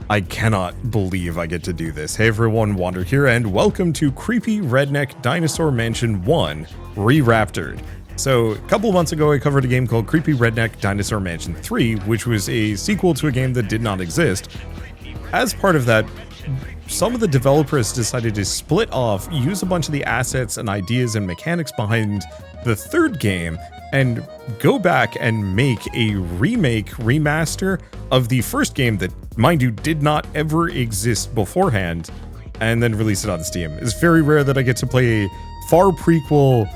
I cannot believe I get to do this. Hey everyone, Wander here, and welcome to Creepy Redneck Dinosaur Mansion 1 Reraptored. So, a couple of months ago I covered a game called Creepy Redneck Dinosaur Mansion 3, which was a sequel to a game that did not exist. As part of that, some of the developers decided to split off, use a bunch of the assets and ideas and mechanics behind the third game, and go back and make a remaster of the first game that, mind you, did not ever exist beforehand, and then release it on Steam. It's very rare that I get to play a far prequel.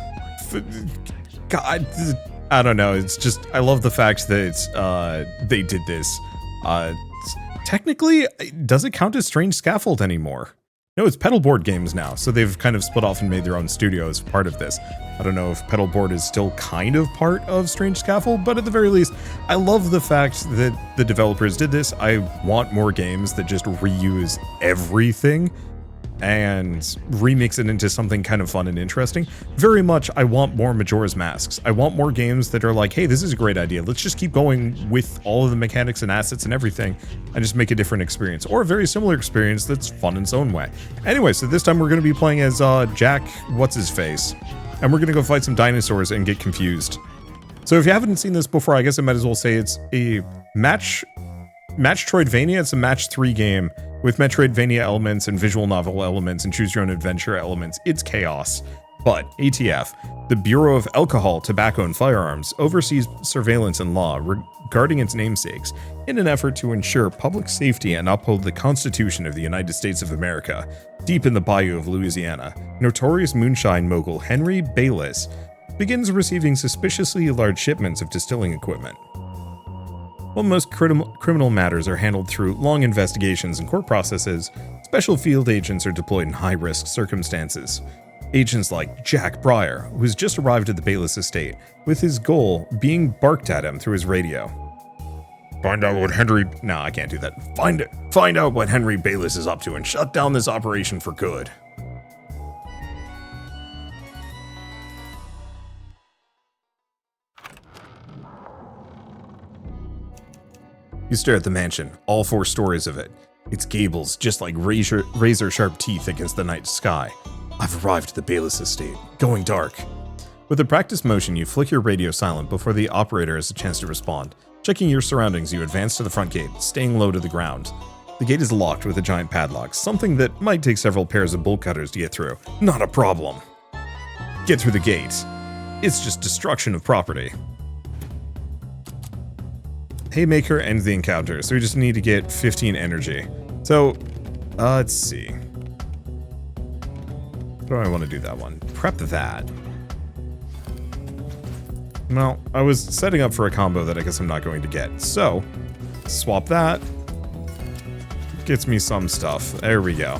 God, I don't know. It's just, I love the fact that they did this. Technically, does it count as Strange Scaffold anymore? No, it's Pedalboard Games now, so they've kind of split off and made their own studio as part of this. I don't know if Pedalboard is still kind of part of Strange Scaffold, but at the very least, I love the fact that the developers did this. I want more games that just reuse everything and remix it into something kind of fun and interesting. Very much, I want more Majora's Masks. I want more games that are like, hey, this is a great idea. Let's just keep going with all of the mechanics and assets and everything and just make a different experience, or a very similar experience that's fun in its own way. Anyway, so this time we're going to be playing as Jack What's-His-Face, and we're going to go fight some dinosaurs and get confused. So if you haven't seen this before, I guess I might as well say it's a Match-3. It's a Match-3 game with Metroidvania elements and visual novel elements and choose your own adventure elements. It's chaos. But ATF, the Bureau of Alcohol, Tobacco, and Firearms, oversees surveillance and law regarding its namesakes in an effort to ensure public safety and uphold the Constitution of the United States of America. Deep in the bayou of Louisiana, notorious moonshine mogul Henry Bayliss begins receiving suspiciously large shipments of distilling equipment. While most criminal matters are handled through long investigations and court processes, special field agents are deployed in high-risk circumstances. Agents like Jack Briar, who has just arrived at the Bayliss estate, with his goal being barked at him through his radio. Find out what Henry... No, I can't do that. Find out what Henry Bayliss is up to and shut down this operation for good. You stare at the mansion, all 4 stories of it. Its gables just like razor-sharp teeth against the night sky. I've arrived at the Bayliss estate, going dark. With a practiced motion, you flick your radio silent before the operator has a chance to respond. Checking your surroundings, you advance to the front gate, staying low to the ground. The gate is locked with a giant padlock, something that might take several pairs of bolt cutters to get through. Not a problem. Get through the gate. It's just destruction of property. Haymaker ends the encounter, so we just need to get 15 energy. So, let's see. What do I want to do that one? Prep that. Well, I was setting up for a combo that I guess I'm not going to get. So, swap that. Gets me some stuff. There we go.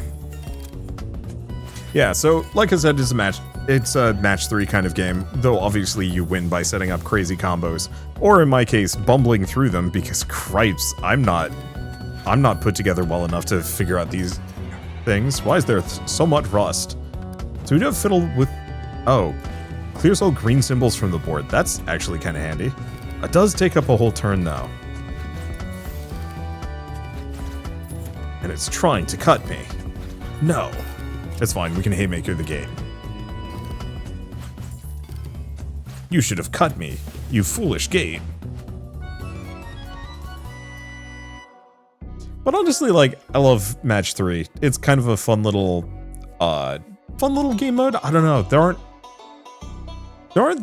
Yeah, so, like I said, it's a Match-3 kind of game, though obviously you win by setting up crazy combos, or in my case, bumbling through them, because cripes, I'm not put together well enough to figure out these things. Why is there so much rust? So we do have fiddle with... Oh, clears all green symbols from the board. That's actually kind of handy. It does take up a whole turn, though. And it's trying to cut me. No. It's fine, we can haymaker the gate. You should have cut me, you foolish gate. But honestly, like, I love Match-3. It's kind of a fun little game mode. I don't know, there aren't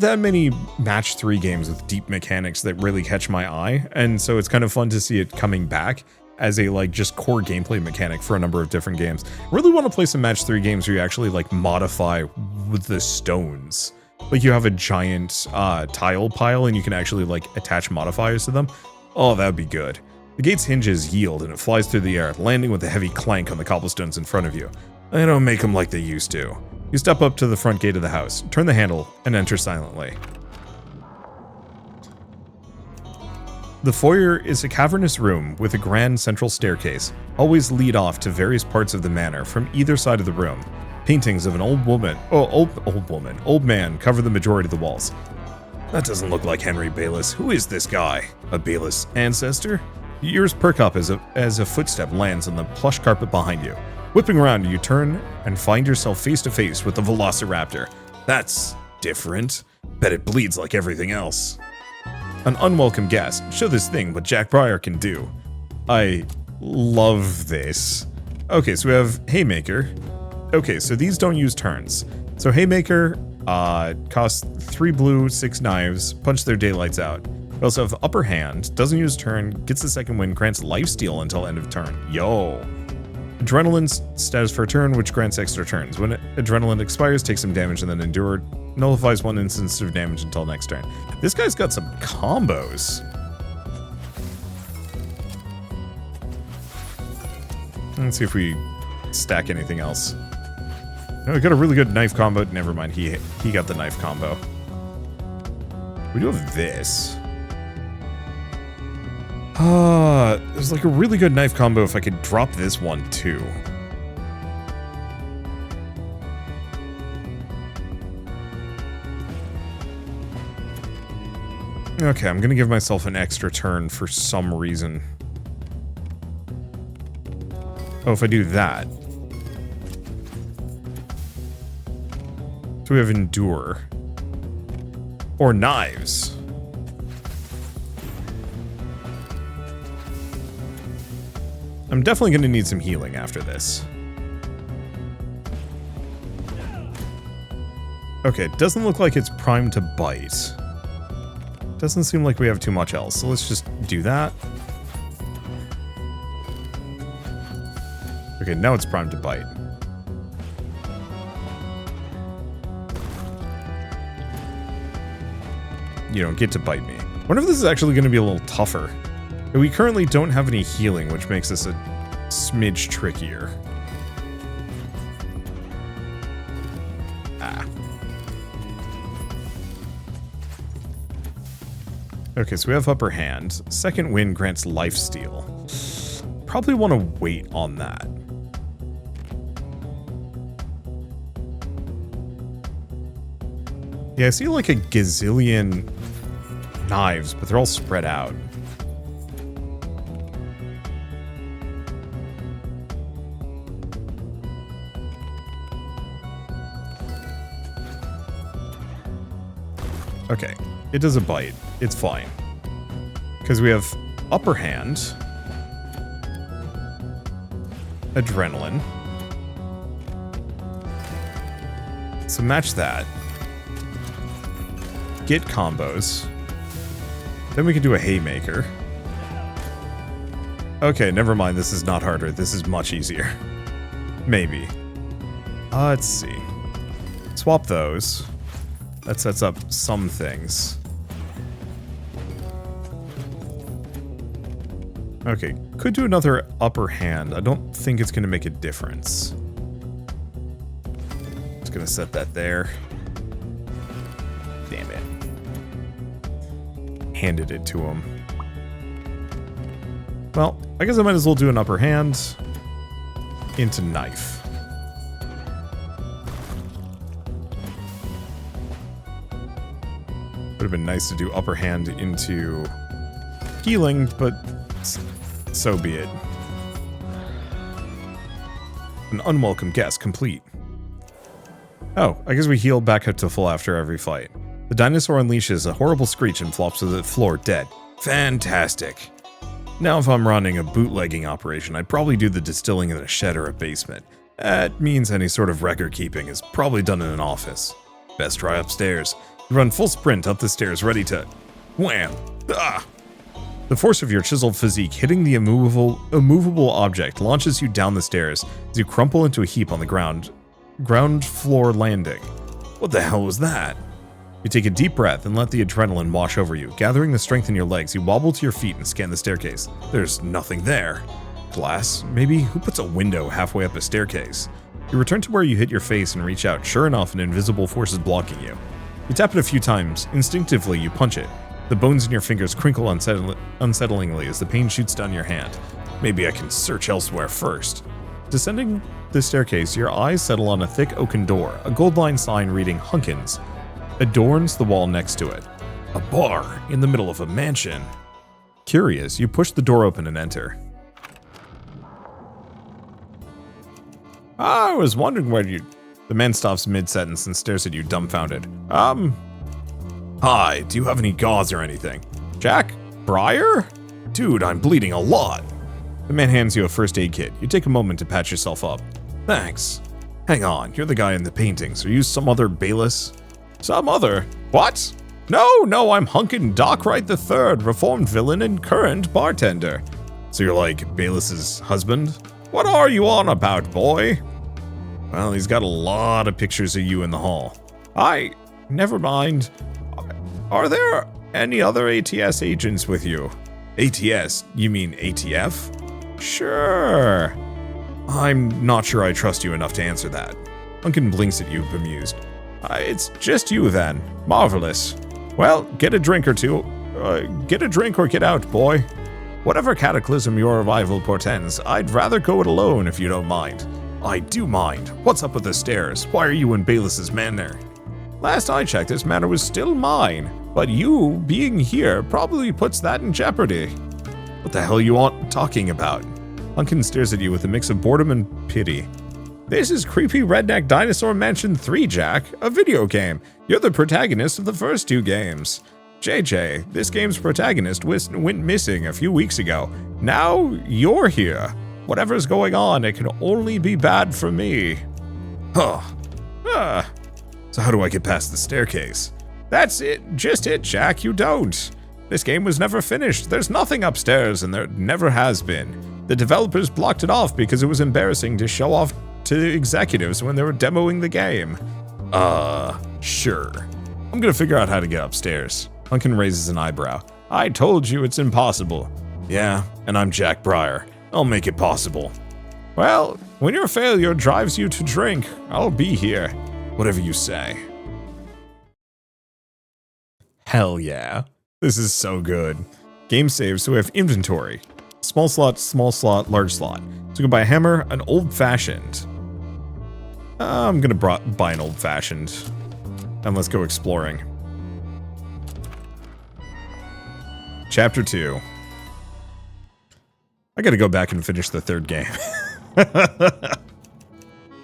that many Match-3 games with deep mechanics that really catch my eye, and so it's kind of fun to see it coming back as a, like, just core gameplay mechanic for a number of different games. I really want to play some Match-3 games where you actually, like, modify with the stones. Like, you have a giant tile pile and you can actually, like, attach modifiers to them. Oh, that would be good. The gate's hinges yield and it flies through the air, landing with a heavy clank on the cobblestones in front of you. They don't make them like they used to. You step up to the front gate of the house, turn the handle, and enter silently. The foyer is a cavernous room with a grand central staircase, always lead off to various parts of the manor from either side of the room. Paintings of an old man cover the majority of the walls. That doesn't look like Henry Bayliss. Who is this guy? A Bayliss ancestor? Your ears perk up as a footstep lands on the plush carpet behind you. Whipping around, you turn and find yourself face to face with the Velociraptor. That's different. Bet it bleeds like everything else. An unwelcome guest. Show this thing what Jack Briar can do. I love this. Okay, so we have Haymaker. Okay, so these don't use turns. So Haymaker costs 3 blue, 6 knives, punch their daylights out. We also have Upper Hand, doesn't use turn, gets the second win, grants lifesteal until end of turn. Yo. Adrenaline status for a turn, which grants extra turns. When Adrenaline expires, takes some damage and then Endure. Nullifies 1 instance of damage until next turn. This guy's got some combos. Let's see if we stack anything else. No, we got a really good knife combo. Never mind, he got the knife combo. We do have this. There's like a really good knife combo if I could drop this one too. Okay, I'm gonna give myself an extra turn for some reason. Oh, if I do that. So we have Endure. Or Knives. I'm definitely going to need some healing after this. Okay, it doesn't look like it's primed to bite. Doesn't seem like we have too much else, so let's just do that. Okay, now it's primed to bite. You don't get to bite me. I wonder if this is actually going to be a little tougher. We currently don't have any healing, which makes this a smidge trickier. Ah. Okay, so we have Upper Hand. Second win grants lifesteal. Probably want to wait on that. Yeah, I see like a gazillion knives, but they're all spread out. Okay, it does a bite. It's fine. Because we have Upper Hand, Adrenaline. So match that. Get combos. Then we can do a Haymaker. Okay, never mind. This is not harder. This is much easier. Maybe. Let's see. Swap those. That sets up some things. Okay, could do another Upper Hand. I don't think it's going to make a difference. Just going to set that there. Damn it. Handed it to him. Well, I guess I might as well do an Upper Hand into Knife. Would have been nice to do Upper Hand into healing, but so be it. An unwelcome guest complete. Oh, I guess we heal back up to full after every fight. The dinosaur unleashes a horrible screech and flops to the floor dead. Fantastic. Now if I'm running a bootlegging operation, I'd probably do the distilling in a shed or a basement. That means any sort of record keeping is probably done in an office. Best try upstairs. You run full sprint up the stairs, ready to... Wham! Ah! The force of your chiseled physique hitting the immovable object launches you down the stairs as you crumple into a heap on the ground floor landing. What the hell was that? You take a deep breath and let the adrenaline wash over you. Gathering the strength in your legs, you wobble to your feet and scan the staircase. There's nothing there. Glass? Maybe? Who puts a window halfway up a staircase? You return to where you hit your face and reach out. Sure enough, an invisible force is blocking you. You tap it a few times. Instinctively, you punch it. The bones in your fingers crinkle unsettlingly as the pain shoots down your hand. Maybe I can search elsewhere first. Descending the staircase, your eyes settle on a thick oaken door. A gold-lined sign reading Hunkins adorns the wall next to it. A bar in the middle of a mansion. Curious, you push the door open and enter. I was wondering where you... The man stops mid-sentence and stares at you dumbfounded. Hi, do you have any gauze or anything? Jack? Briar? Dude, I'm bleeding a lot. The man hands you a first aid kit. You take a moment to patch yourself up. Thanks. Hang on, you're the guy in the paintings. Are you some other Bayliss? Some other? What? No, I'm Hunkin Dockwright III, reformed villain and current bartender. So you're like Bayliss's husband? What are you on about, boy? Well, he's got a lot of pictures of you in the hall. Never mind. Are there any other ATS agents with you? ATS? You mean ATF? Sure. I'm not sure I trust you enough to answer that. Hunkin blinks at you, bemused. It's just you then. Marvelous. Well, get a drink or two. Get a drink or get out, boy. Whatever cataclysm your arrival portends, I'd rather go it alone if you don't mind. I do mind. What's up with the stairs? Why are you in Bayliss's manor? Last I checked, this manor was still mine, but you being here probably puts that in jeopardy. What the hell you talking about? Hunkin stares at you with a mix of boredom and pity. This is creepy Redneck Dinosaur Mansion 3, Jack, a video game. You're the protagonist of the first two games. JJ, this game's protagonist went missing a few weeks ago. Now you're here. Whatever's going on, it can only be bad for me. Huh. So how do I get past the staircase? That's it, just it, Jack, you don't. This game was never finished. There's nothing upstairs, and there never has been. The developers blocked it off because it was embarrassing to show off to executives when they were demoing the game. Sure. I'm gonna figure out how to get upstairs. Hunkin raises an eyebrow. I told you it's impossible. Yeah, and I'm Jack Briar. I'll make it possible. Well, when your failure drives you to drink, I'll be here. Whatever you say. Hell yeah. This is so good. Game saves, so we have inventory. Small slot, large slot. So we can buy a hammer, an old-fashioned. I'm gonna buy an old-fashioned. And let's go exploring. Chapter 2. I gotta go back and finish the third game.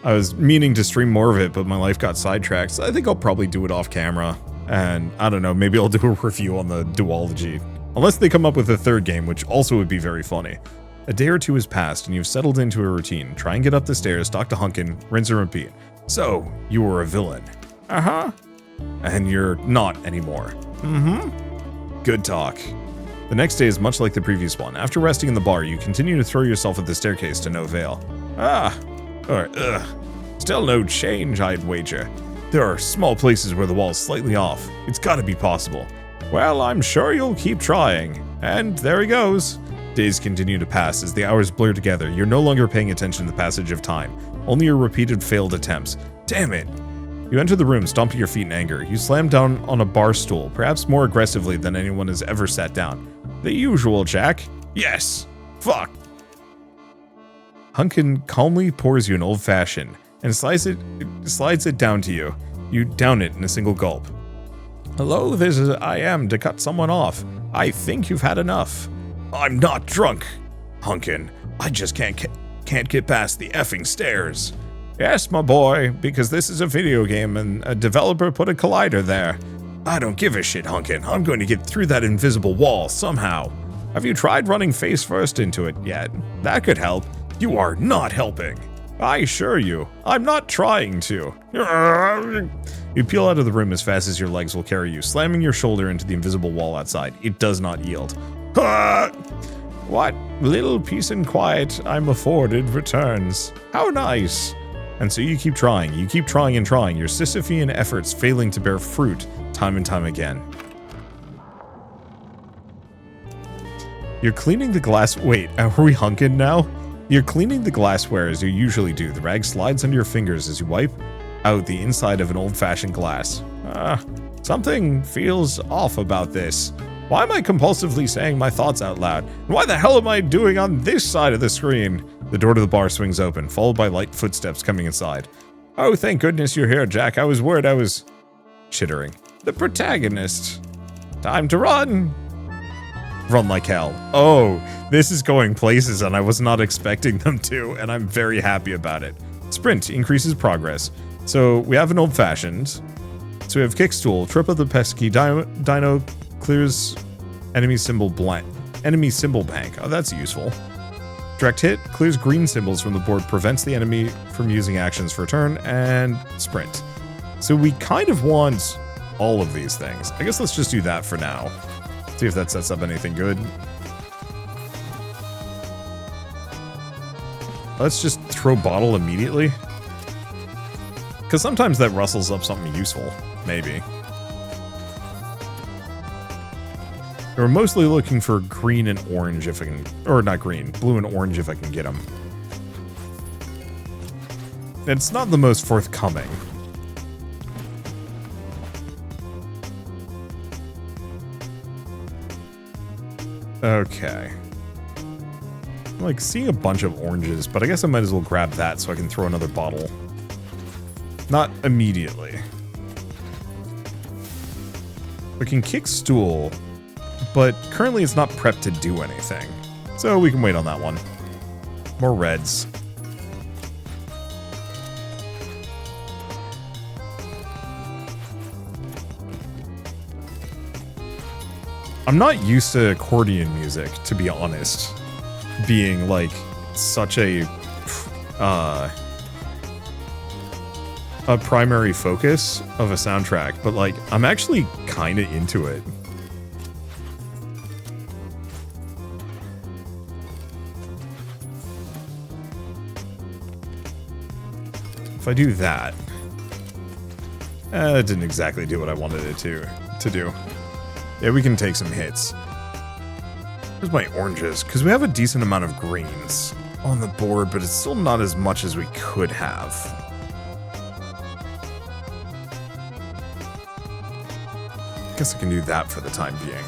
I was meaning to stream more of it, but my life got sidetracked, so I think I'll probably do it off camera. And I don't know, maybe I'll do a review on the duology. Unless they come up with a third game, which also would be very funny. A day or two has passed, and you've settled into a routine. Try and get up the stairs, talk to Hunkin, rinse and repeat. So, you were a villain. Uh-huh. And you're not anymore. Mm-hmm. Good talk. The next day is much like the previous one. After resting in the bar, you continue to throw yourself at the staircase to no avail. Still no change, I'd wager. There are small places where the wall's slightly off. It's gotta be possible. Well, I'm sure you'll keep trying. And there he goes. Days continue to pass as the hours blur together. You're no longer paying attention to the passage of time. Only your repeated failed attempts. Damn it. You enter the room, stomping your feet in anger. You slam down on a bar stool, perhaps more aggressively than anyone has ever sat down. The usual, Jack. Yes. Fuck. Hunkin calmly pours you an old-fashioned and slides it down to you. You down it in a single gulp. Hello, this is I am to cut someone off. I think you've had enough. I'm not drunk, Hunkin. I just can't get past the effing stairs. Yes, my boy, because this is a video game and a developer put a collider there. I don't give a shit, Hunkin. I'm going to get through that invisible wall somehow. Have you tried running face first into it yet? That could help. You are not helping. I assure you, I'm not trying to. You peel out of the room as fast as your legs will carry you, slamming your shoulder into the invisible wall outside. It does not yield. What little peace and quiet I'm afforded returns. How nice. And so you keep trying and trying, your Sisyphean efforts failing to bear fruit time and time again. You're cleaning the glass- wait, are we Hunkin now? You're cleaning the glassware as you usually do. The rag slides under your fingers as you wipe out the inside of an old-fashioned glass. Something feels off about this. Why am I compulsively saying my thoughts out loud? And why the hell am I doing on this side of the screen? The door to the bar swings open, followed by light footsteps coming inside. Oh, thank goodness you're here, Jack. I was worried I was... chittering. The protagonist. Time to run! run like hell. Oh, this is going places and I was not expecting them to, and I'm very happy about it. Sprint increases progress. So we have an old-fashioned. So we have kickstool, trip of the pesky dino clears enemy symbol bank. Oh, that's useful. Direct hit clears green symbols from the board, prevents the enemy from using actions for a turn, and sprint. So we kind of want all of these things. I guess let's just do that for now. See if that sets up anything good. Let's just throw bottle immediately. Because sometimes that rustles up something useful. Maybe. We're mostly looking for green and orange if I can... Or not green. Blue and orange if I can get them. It's not the most forthcoming. Okay. I'm like seeing a bunch of oranges, but I guess I might as well grab that so I can throw another bottle. Not immediately. We can kick stool, but currently it's not prepped to do anything. So we can wait on that one. More reds. I'm not used to accordion music, to be honest. Being like such a primary focus of a soundtrack, but like I'm actually kind of into it. If I do that, it didn't exactly do what I wanted it to do. Yeah, we can take some hits. Where's my oranges? Because we have a decent amount of greens on the board, but it's still not as much as we could have. Guess I can do that for the time being.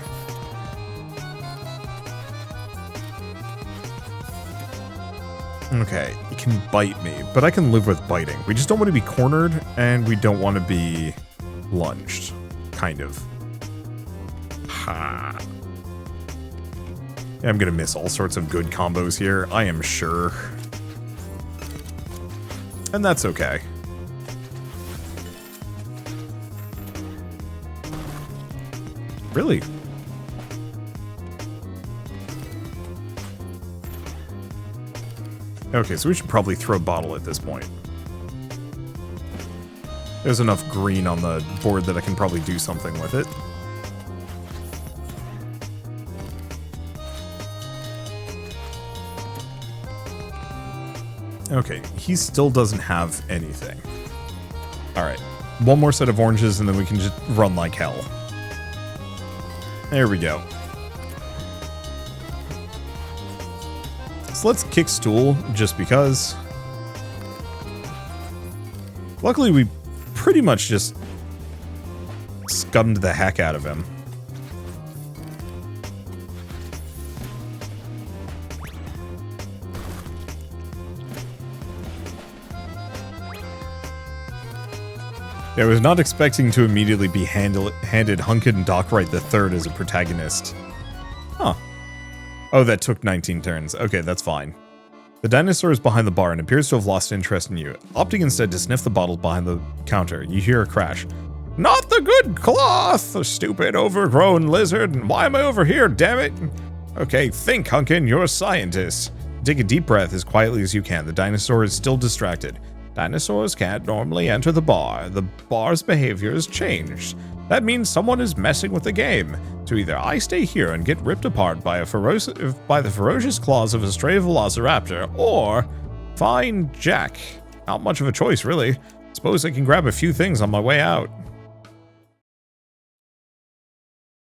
Okay, it can bite me, but I can live with biting. We just don't want to be cornered, and we don't want to be lunged. Kind of. Ha. Yeah, I'm gonna miss all sorts of good combos here, I am sure. And that's okay. Really? Okay, so we should probably throw a bottle at this point. There's enough green on the board that I can probably do something with it. Okay, he still doesn't have anything. Alright, one more set of oranges and then we can just run like hell. There we go. So let's kick stool, just because. Luckily, we pretty much just scummed the heck out of him. I was not expecting to immediately be handed Hunkin Dockwright III as a protagonist. Huh. Oh, that took 19 turns. Okay, that's fine. The dinosaur is behind the bar and appears to have lost interest in you. Opting instead to sniff the bottle behind the counter, you hear a crash. Not the good cloth, stupid overgrown lizard. Why am I over here, damn it? Okay, think, Hunkin, you're a scientist. Take a deep breath as quietly as you can. The dinosaur is still distracted. Dinosaurs can't normally enter the bar. The bar's behavior has changed. That means someone is messing with the game. So either I stay here and get ripped apart by the ferocious claws of a stray velociraptor, or find Jack. Not much of a choice, really. Suppose I can grab a few things on my way out.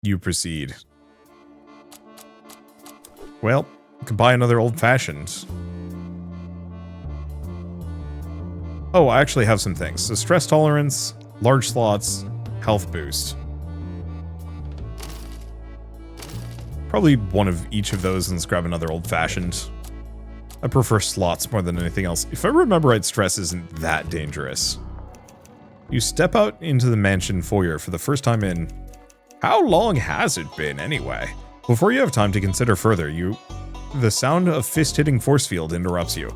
You proceed. Well, you can buy another old-fashioned. Oh, I actually have some things. So stress tolerance, large slots, health boost. Probably one of each of those, and let's grab another old-fashioned. I prefer slots more than anything else. If I remember right, stress isn't that dangerous. You step out into the mansion foyer for the first time in... How long has it been, anyway? Before you have time to consider further, the sound of fist-hitting force field interrupts you.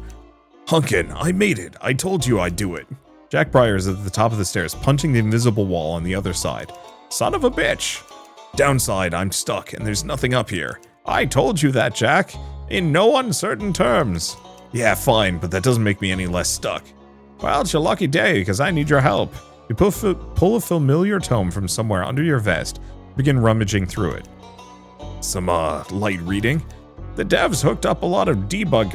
Hunkin, I made it. I told you I'd do it. Jack Briar is at the top of the stairs, punching the invisible wall on the other side. Son of a bitch. Downside, I'm stuck, and there's nothing up here. I told you that, Jack. In no uncertain terms. Yeah, fine, but that doesn't make me any less stuck. Well, it's your lucky day, because I need your help. You pull a familiar tome from somewhere under your vest, begin rummaging through it. Some, light reading? The devs hooked a lot of debug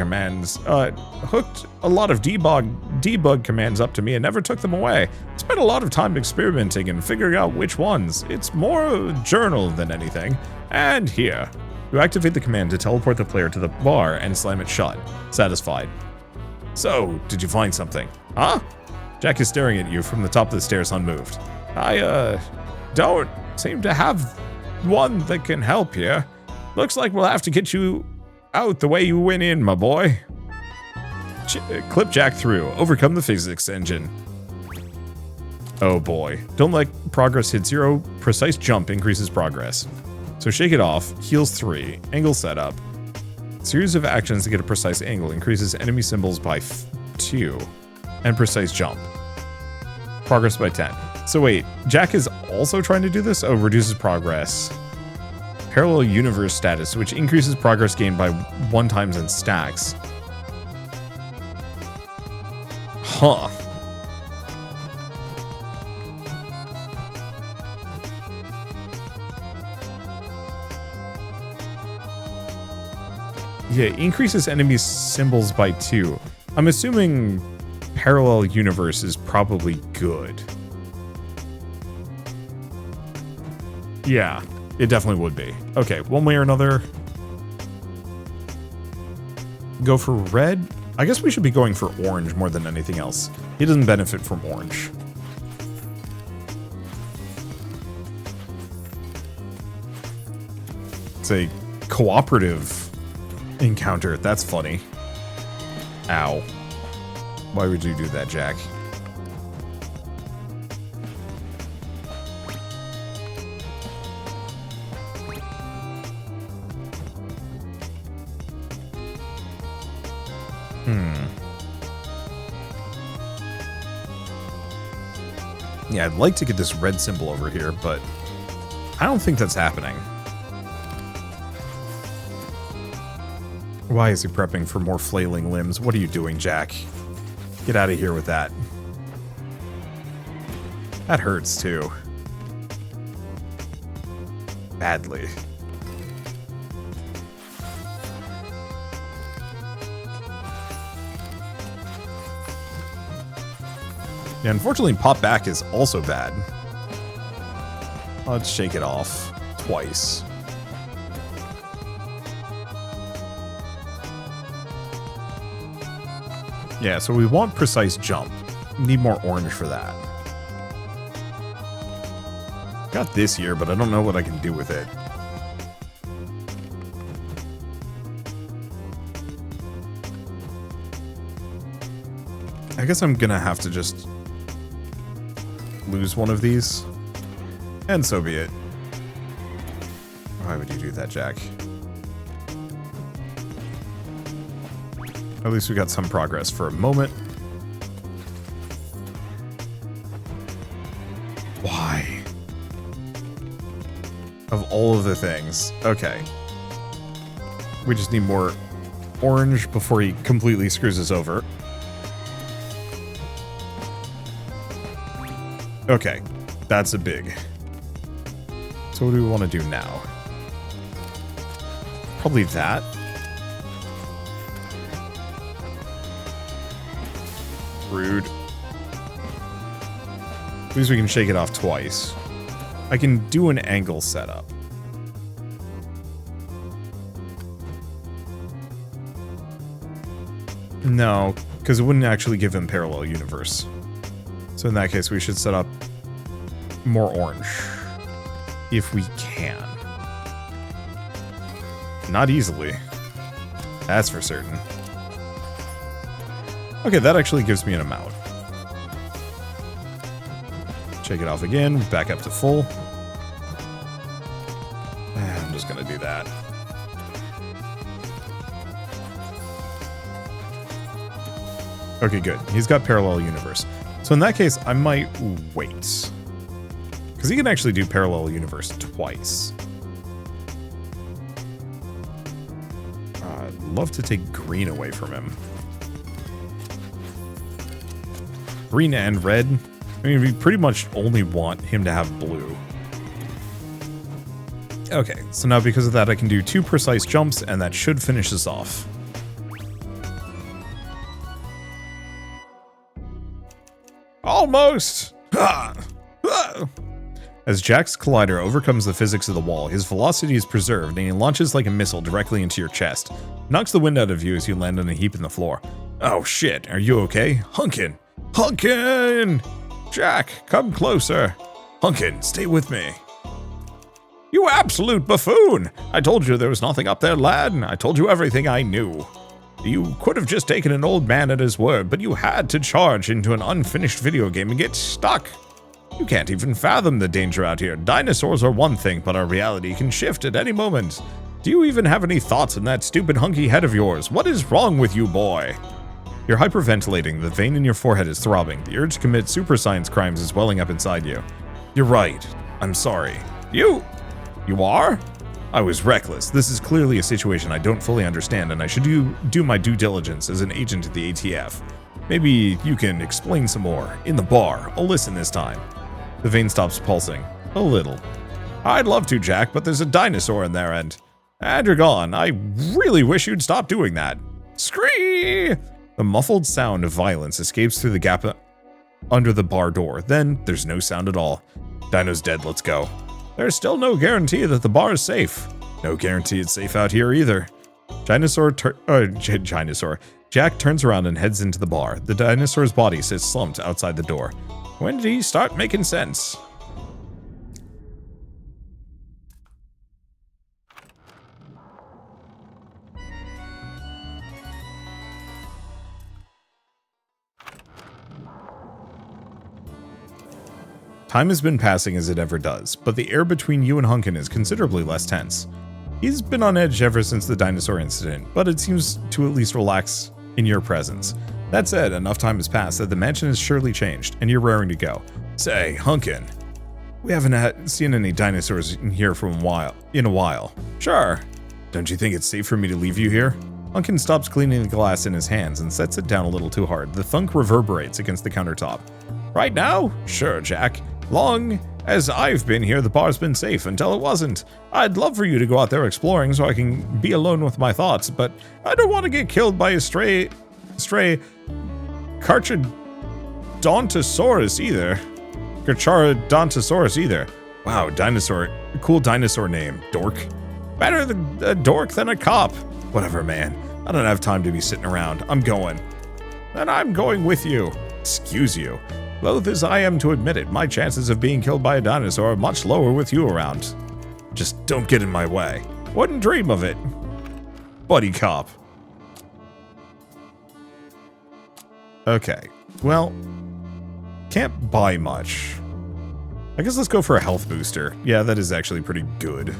commands up to me and never took them away. Spent a lot of time experimenting and figuring out which ones. It's more a journal than anything. And here. You activate the command to teleport the player to the bar and slam it shut. Satisfied. So, did you find something? Huh? Jack is staring at you from the top of the stairs unmoved. I, don't seem to have one that can help here. Looks like we'll have to get you out the way you went in, my boy. Clip Jack through. Overcome the physics engine. Oh boy. Don't let progress hit 0. Precise jump increases progress. So shake it off. Heals 3. Angle setup. Series of actions to get a precise angle increases enemy symbols by 2. And precise jump. Progress by 10. So wait, Jack is also trying to do this? Oh, reduces progress. Parallel universe status, which increases progress gained by 1 times in stacks. Huh. Yeah, increases enemy symbols by 2. I'm assuming parallel universe is probably good. Yeah, it definitely would be. Okay, one way or another. Go for red? I guess we should be going for orange more than anything else. He doesn't benefit from orange. It's a cooperative encounter. That's funny. Ow. Why would you do that, Jack? Yeah, I'd like to get this red symbol over here, but I don't think that's happening. Why is he prepping for more flailing limbs? What are you doing, Jack? Get out of here with that. That hurts, too. Badly. Yeah, unfortunately, pop back is also bad. Let's shake it off twice. Yeah, so we want precise jump. Need more orange for that. Got this here, but I don't know what I can do with it. I guess I'm gonna have to just lose one of these. And so be it. Why would you do that, Jack? At least we got some progress for a moment. Why? Of all of the things. Okay. We just need more orange before he completely screws us over. Okay. That's a big. So what do we want to do now? Probably that. Rude. At least we can shake it off twice. I can do an angle setup. No, because it wouldn't actually give him parallel universe. So in that case, we should set up more orange. If we can. Not easily. That's for certain. Okay, that actually gives me an amount. Shake it off again, back up to full. And just gonna do that. Okay, good. He's got parallel universe. So in that case, I might wait. Because he can actually do parallel universe twice. I'd love to take green away from him. Green and red. I mean, we pretty much only want him to have blue. Okay, so now because of that, I can do 2 precise jumps, and that should finish us off. Almost! As Jack's collider overcomes the physics of the wall, his velocity is preserved, and he launches like a missile directly into your chest. Knocks the wind out of you as you land on a heap in the floor. Oh shit, are you okay? Hunkin! Hunkin! Jack, come closer. Hunkin, stay with me. You absolute buffoon! I told you there was nothing up there, lad. I told you everything I knew. You could have just taken an old man at his word, but you had to charge into an unfinished video game and get stuck. You can't even fathom the danger out here. Dinosaurs are one thing, but our reality can shift at any moment. Do you even have any thoughts in that stupid hunky head of yours? What is wrong with you, boy? You're hyperventilating. The vein in your forehead is throbbing. The urge to commit super science crimes is welling up inside you. You're right. I'm sorry. You are? I was reckless. This is clearly a situation I don't fully understand, and I should do my due diligence as an agent at the ATF. Maybe you can explain some more. In the bar. I'll listen this time. The vein stops pulsing. A little. I'd love to, Jack, but there's a dinosaur in there, and you're gone. I really wish you'd stop doing that. Scree! The muffled sound of violence escapes through the gap under the bar door. Then there's no sound at all. Dino's dead. Let's go. There's still no guarantee that the bar is safe. No guarantee it's safe out here either. Jack turns around and heads into the bar. The dinosaur's body sits slumped outside the door. When did he start making sense? Time has been passing as it ever does, but the air between you and Hunkin is considerably less tense. He's been on edge ever since the dinosaur incident, but it seems to at least relax in your presence. That said, enough time has passed that the mansion has surely changed, and you're raring to go. Say, Hunkin, we haven't seen any dinosaurs in here in a while. Sure. Don't you think it's safe for me to leave you here? Hunkin stops cleaning the glass in his hands and sets it down a little too hard. The thunk reverberates against the countertop. Right now? Sure, Jack. Long as I've been here, the bar's been safe until it wasn't. I'd love for you to go out there exploring so I can be alone with my thoughts, but I don't want to get killed by a stray Carcharodontosaurus either. Wow, dinosaur. Cool dinosaur name, dork. Better a dork than a cop. Whatever, man. I don't have time to be sitting around. I'm going. And I'm going with you. Excuse you. Loath as I am to admit it, my chances of being killed by a dinosaur are much lower with you around. Just don't get in my way. Wouldn't dream of it. Buddy cop. Okay, well, can't buy much. I guess let's go for a health booster. Yeah, that is actually pretty good.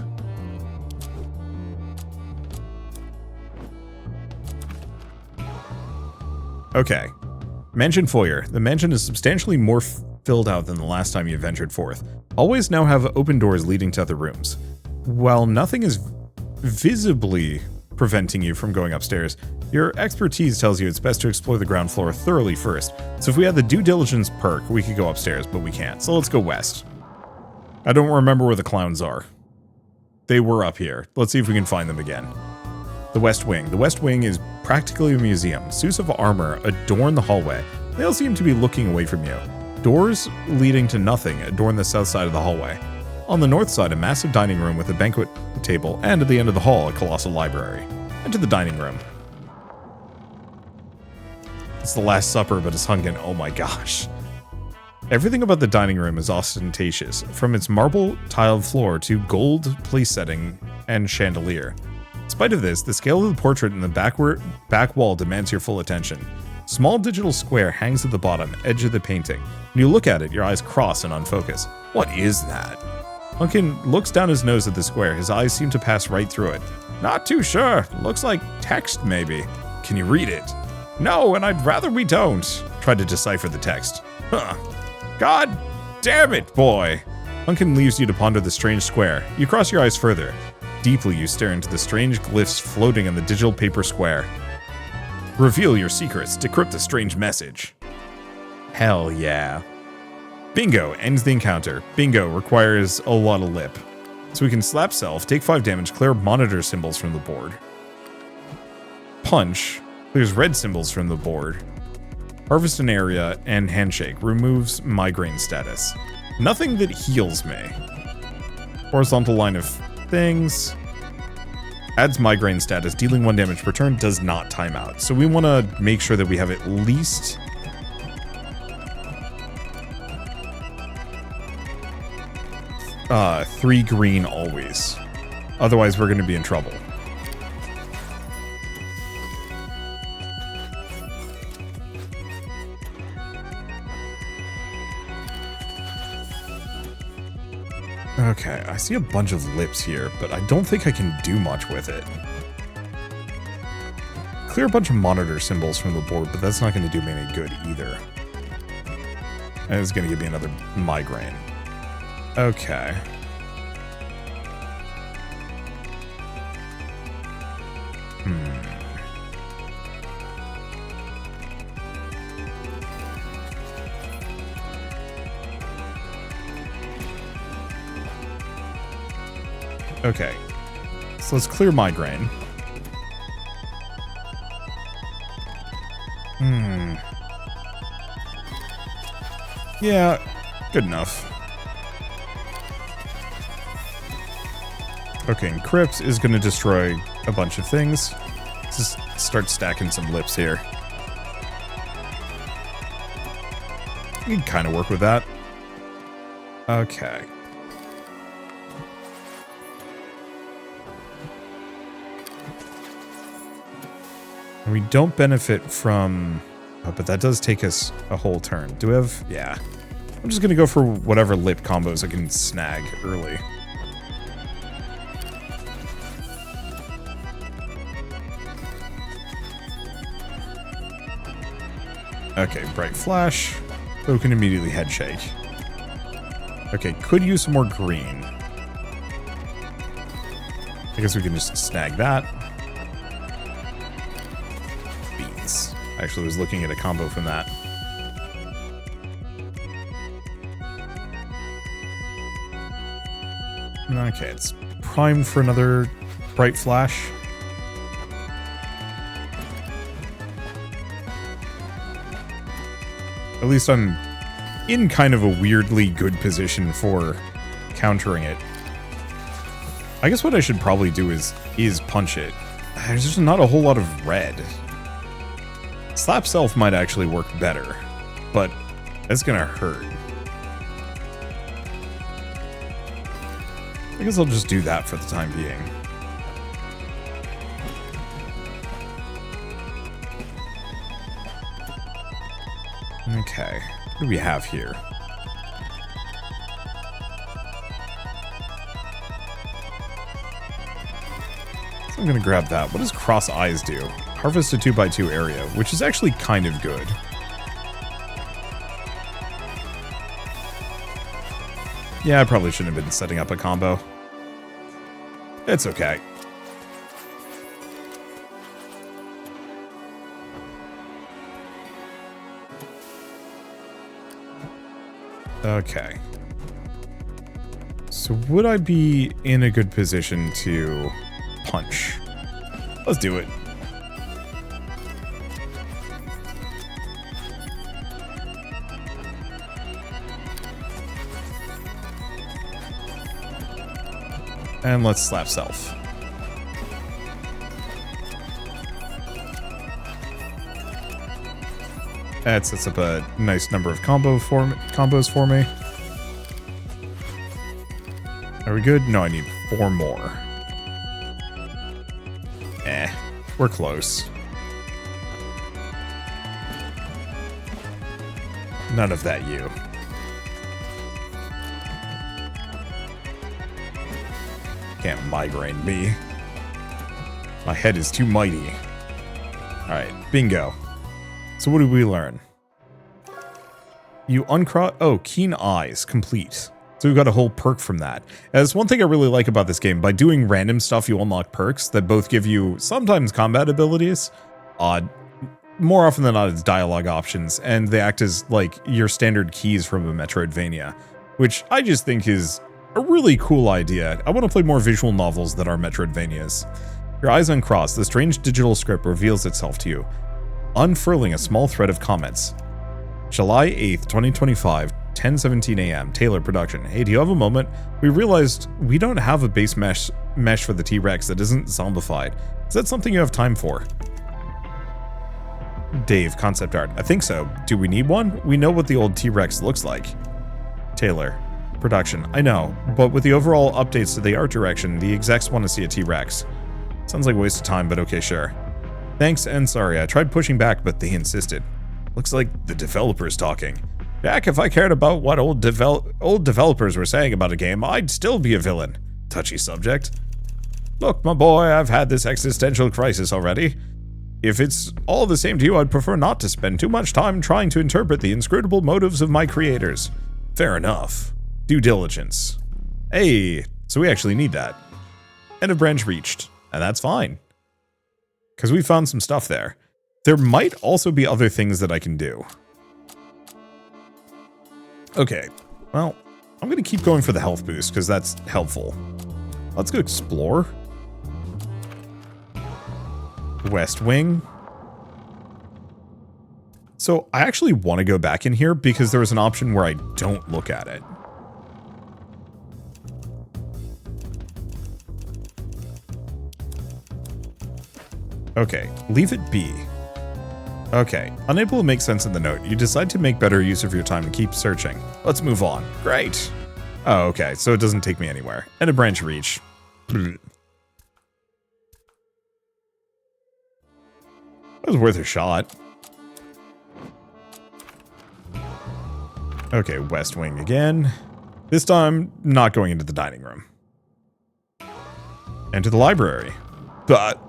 Okay. Mansion foyer. The mansion is substantially more filled out than the last time you ventured forth. Hallways now have open doors leading to other rooms. While nothing is visibly preventing you from going upstairs, your expertise tells you it's best to explore the ground floor thoroughly first. So if we had the due diligence perk, we could go upstairs, but we can't. So let's go west. I don't remember where the clowns are. They were up here. Let's see if we can find them again. The West Wing. The West Wing is practically a museum. Suits of armor adorn the hallway. They all seem to be looking away from you. Doors leading to nothing adorn the south side of the hallway. On the north side, a massive dining room with a banquet table, and at the end of the hall, a colossal library. Enter the dining room. It's the Last Supper, but it's Hunkin. Oh my gosh. Everything about the dining room is ostentatious, from its marble tiled floor to gold place setting and chandelier. In spite of this, the scale of the portrait in the back wall demands your full attention. Small digital square hangs at the bottom edge of the painting. When you look at it, your eyes cross and unfocus. What is that? Pumpkin looks down his nose at the square. His eyes seem to pass right through it. Not too sure. Looks like text, maybe. Can you read it? No, and I'd rather we don't. Try to decipher the text. Huh. God damn it, boy. Pumpkin leaves you to ponder the strange square. You cross your eyes further. Deeply you stare into the strange glyphs floating on the digital paper square. Reveal your secrets. Decrypt the strange message. Hell yeah. Bingo ends the encounter. Bingo requires a lot of lip. So we can slap self, take 5 damage, clear monitor symbols from the board. Punch clears red symbols from the board. Harvest an area, and handshake removes migraine status. Nothing that heals me. Horizontal line of things. Adds migraine status, dealing 1 damage per turn, does not time out. So we want to make sure that we have at least 3 green always. Otherwise, we're going to be in trouble. Okay, I see a bunch of lips here, but I don't think I can do much with it. Clear a bunch of monitor symbols from the board, but that's not going to do me any good either. And it's going to give me another migraine. Okay. Okay. So let's clear migraine. Yeah, good enough. Okay, and Crypt is going to destroy a bunch of things. Let's just start stacking some lips here. You can kind of work with that. Okay. We don't benefit from... Oh, but that does take us a whole turn. Do we have... Yeah. I'm just going to go for whatever lip combos I can snag early. Okay, Bright Flash. So can immediately head shake. Okay, could use some more green. I guess we can just snag that. Beans. I actually was looking at a combo from that. Okay, it's primed for another Bright Flash. At least I'm in kind of a weirdly good position for countering it. I guess what I should probably do is punch it. There's just not a whole lot of red. Slap Self might actually work better, but that's gonna hurt. I guess I'll just do that for the time being. Okay, what do we have here? So I'm gonna grab that. What does Cross Eyes do? Harvest a 2x2 area, which is actually kind of good. Yeah, I probably shouldn't have been setting up a combo. It's okay. Okay. So would I be in a good position to punch? Let's do it. And let's slap self. That sets up a nice number of combos for me. Are we good? No, I need 4 more. We're close. None of that, you. Can't migraine me. My head is too mighty. Alright, bingo. So what did we learn? You uncross... Oh, Keen Eyes. Complete. So we've got a whole perk from that. And that's one thing I really like about this game. By doing random stuff, you unlock perks that both give you sometimes combat abilities. More often than not, it's dialogue options. And they act as, like, your standard keys from a Metroidvania. Which I just think is a really cool idea. I want to play more visual novels that are Metroidvanias. Your eyes uncross, the strange digital script reveals itself to you, unfurling a small thread of comments. July 8th, 2025, 10:17 a.m. Taylor production. Hey, do you have a moment? We realized we don't have a base mesh for the T-Rex that isn't zombified. Is that something you have time for? Dave, concept art. I think so. Do we need one? We know what the old T-Rex looks like. Taylor, production. I know, but with the overall updates to the art direction, the execs want to see a T-Rex. Sounds like a waste of time, but okay, sure. Thanks and sorry, I tried pushing back, but they insisted. Looks like the developer's talking. Jack, if I cared about what old developers were saying about a game, I'd still be a villain. Touchy subject. Look, my boy, I've had this existential crisis already. If it's all the same to you, I'd prefer not to spend too much time trying to interpret the inscrutable motives of my creators. Fair enough. Due diligence. Hey, so we actually need that. End of branch reached, and that's fine. Because we found some stuff there. There might also be other things that I can do. Okay, well, I'm going to keep going for the health boost, because that's helpful. Let's go explore. West Wing. So I actually want to go back in here because there was an option where I don't look at it. Okay, leave it be. Okay, unable to make sense in the note. You decide to make better use of your time and keep searching. Let's move on. Great. Oh, okay, so it doesn't take me anywhere. And a branch reach. That was worth a shot. Okay, West Wing again. This time, not going into the dining room. Enter the library. But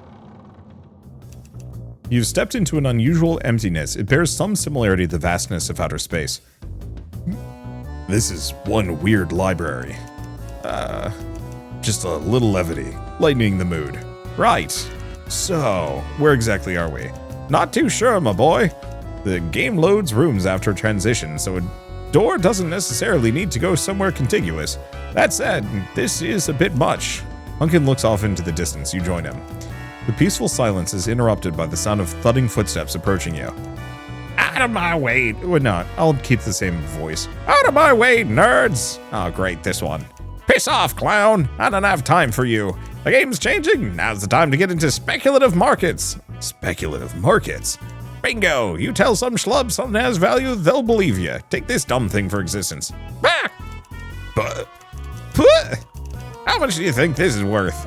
you've stepped into an unusual emptiness. It bears some similarity to the vastness of outer space. This is one weird library. Just a little levity, lightening the mood. Right. So, where exactly are we? Not too sure, my boy. The game loads rooms after transition, so a door doesn't necessarily need to go somewhere contiguous. That said, this is a bit much. Hunkin looks off into the distance. You join him. The peaceful silence is interrupted by the sound of thudding footsteps approaching you. Out of my way! Well, no, I'll keep the same voice. Out of my way, nerds! Oh, great, this one. Piss off, clown! I don't have time for you. The game's changing. Now's the time to get into speculative markets. Speculative markets? Bingo! You tell some schlub something has value, they'll believe you. Take this dumb thing for existence. Ah! But... How much do you think this is worth?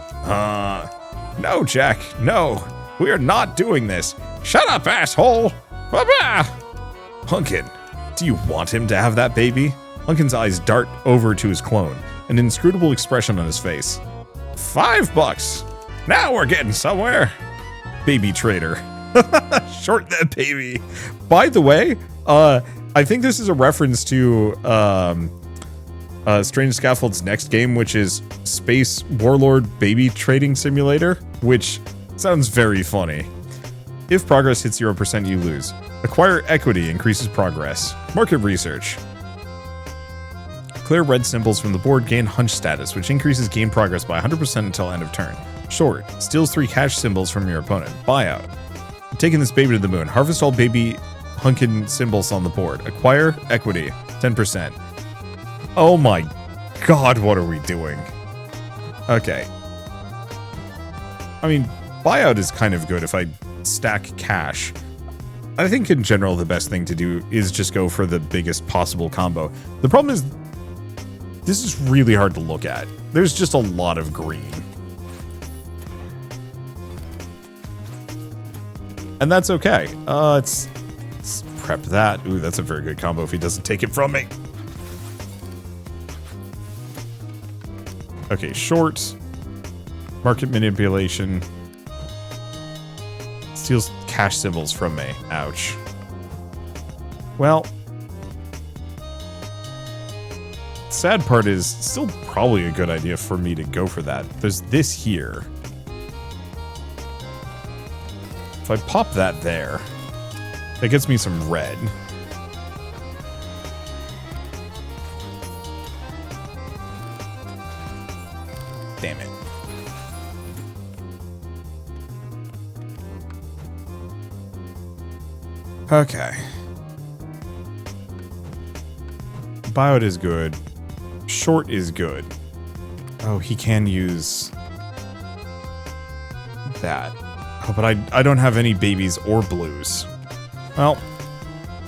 No, Jack, no. We are not doing this. Shut up, asshole! Hunkin, do you want him to have that baby? Hunkin's eyes dart over to his clone, an inscrutable expression on his face. $5. Now we're getting somewhere. Baby trader. Short that baby. By the way, I think this is a reference to Strange Scaffold's next game, which is Space Warlord Baby Trading Simulator, which sounds very funny. If progress hits 0%, you lose. Acquire equity increases progress. Market research. Clear red symbols from the board, gain hunch status, which increases game progress by 100% until end of turn. Short. Steals 3 cash symbols from your opponent. Buyout. Taking this baby to the moon. Harvest all baby Hunkin symbols on the board. Acquire equity. 10%. Oh my god, what are we doing? Okay. I mean, buyout is kind of good if I stack cash. I think in general the best thing to do is just go for the biggest possible combo. The problem is, this is really hard to look at. There's just a lot of green. And that's okay. Let's prep that. Ooh, that's a very good combo if he doesn't take it from me. Okay, short. Market manipulation. Steals cash symbols from me. Ouch. Well, sad part is still probably a good idea for me to go for that. There's this here. If I pop that there, that gets me some red. Damn it. Okay. Buyout is good. Short is good. Oh, he can use that. Oh, but I don't have any babies or blues. Well,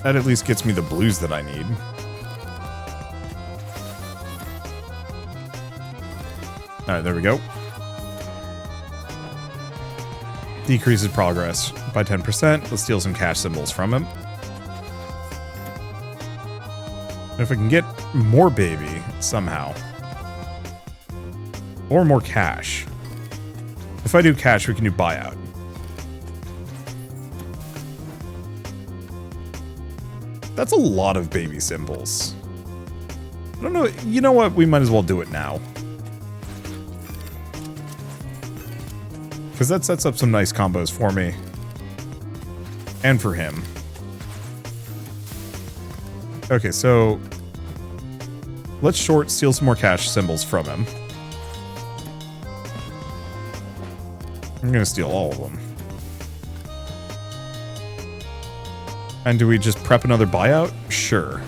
that at least gets me the blues that I need. Alright, there we go. Decreases progress by 10%. Let's steal some cash symbols from him. And if I can get more baby somehow. Or more cash. If I do cash, we can do buyout. That's a lot of baby symbols. I don't know. You know what? We might as well do it now. Because that sets up some nice combos for me. And for him. Okay, so let's short steal some more cash symbols from him. I'm gonna steal all of them. And do we just prep another buyout? Sure.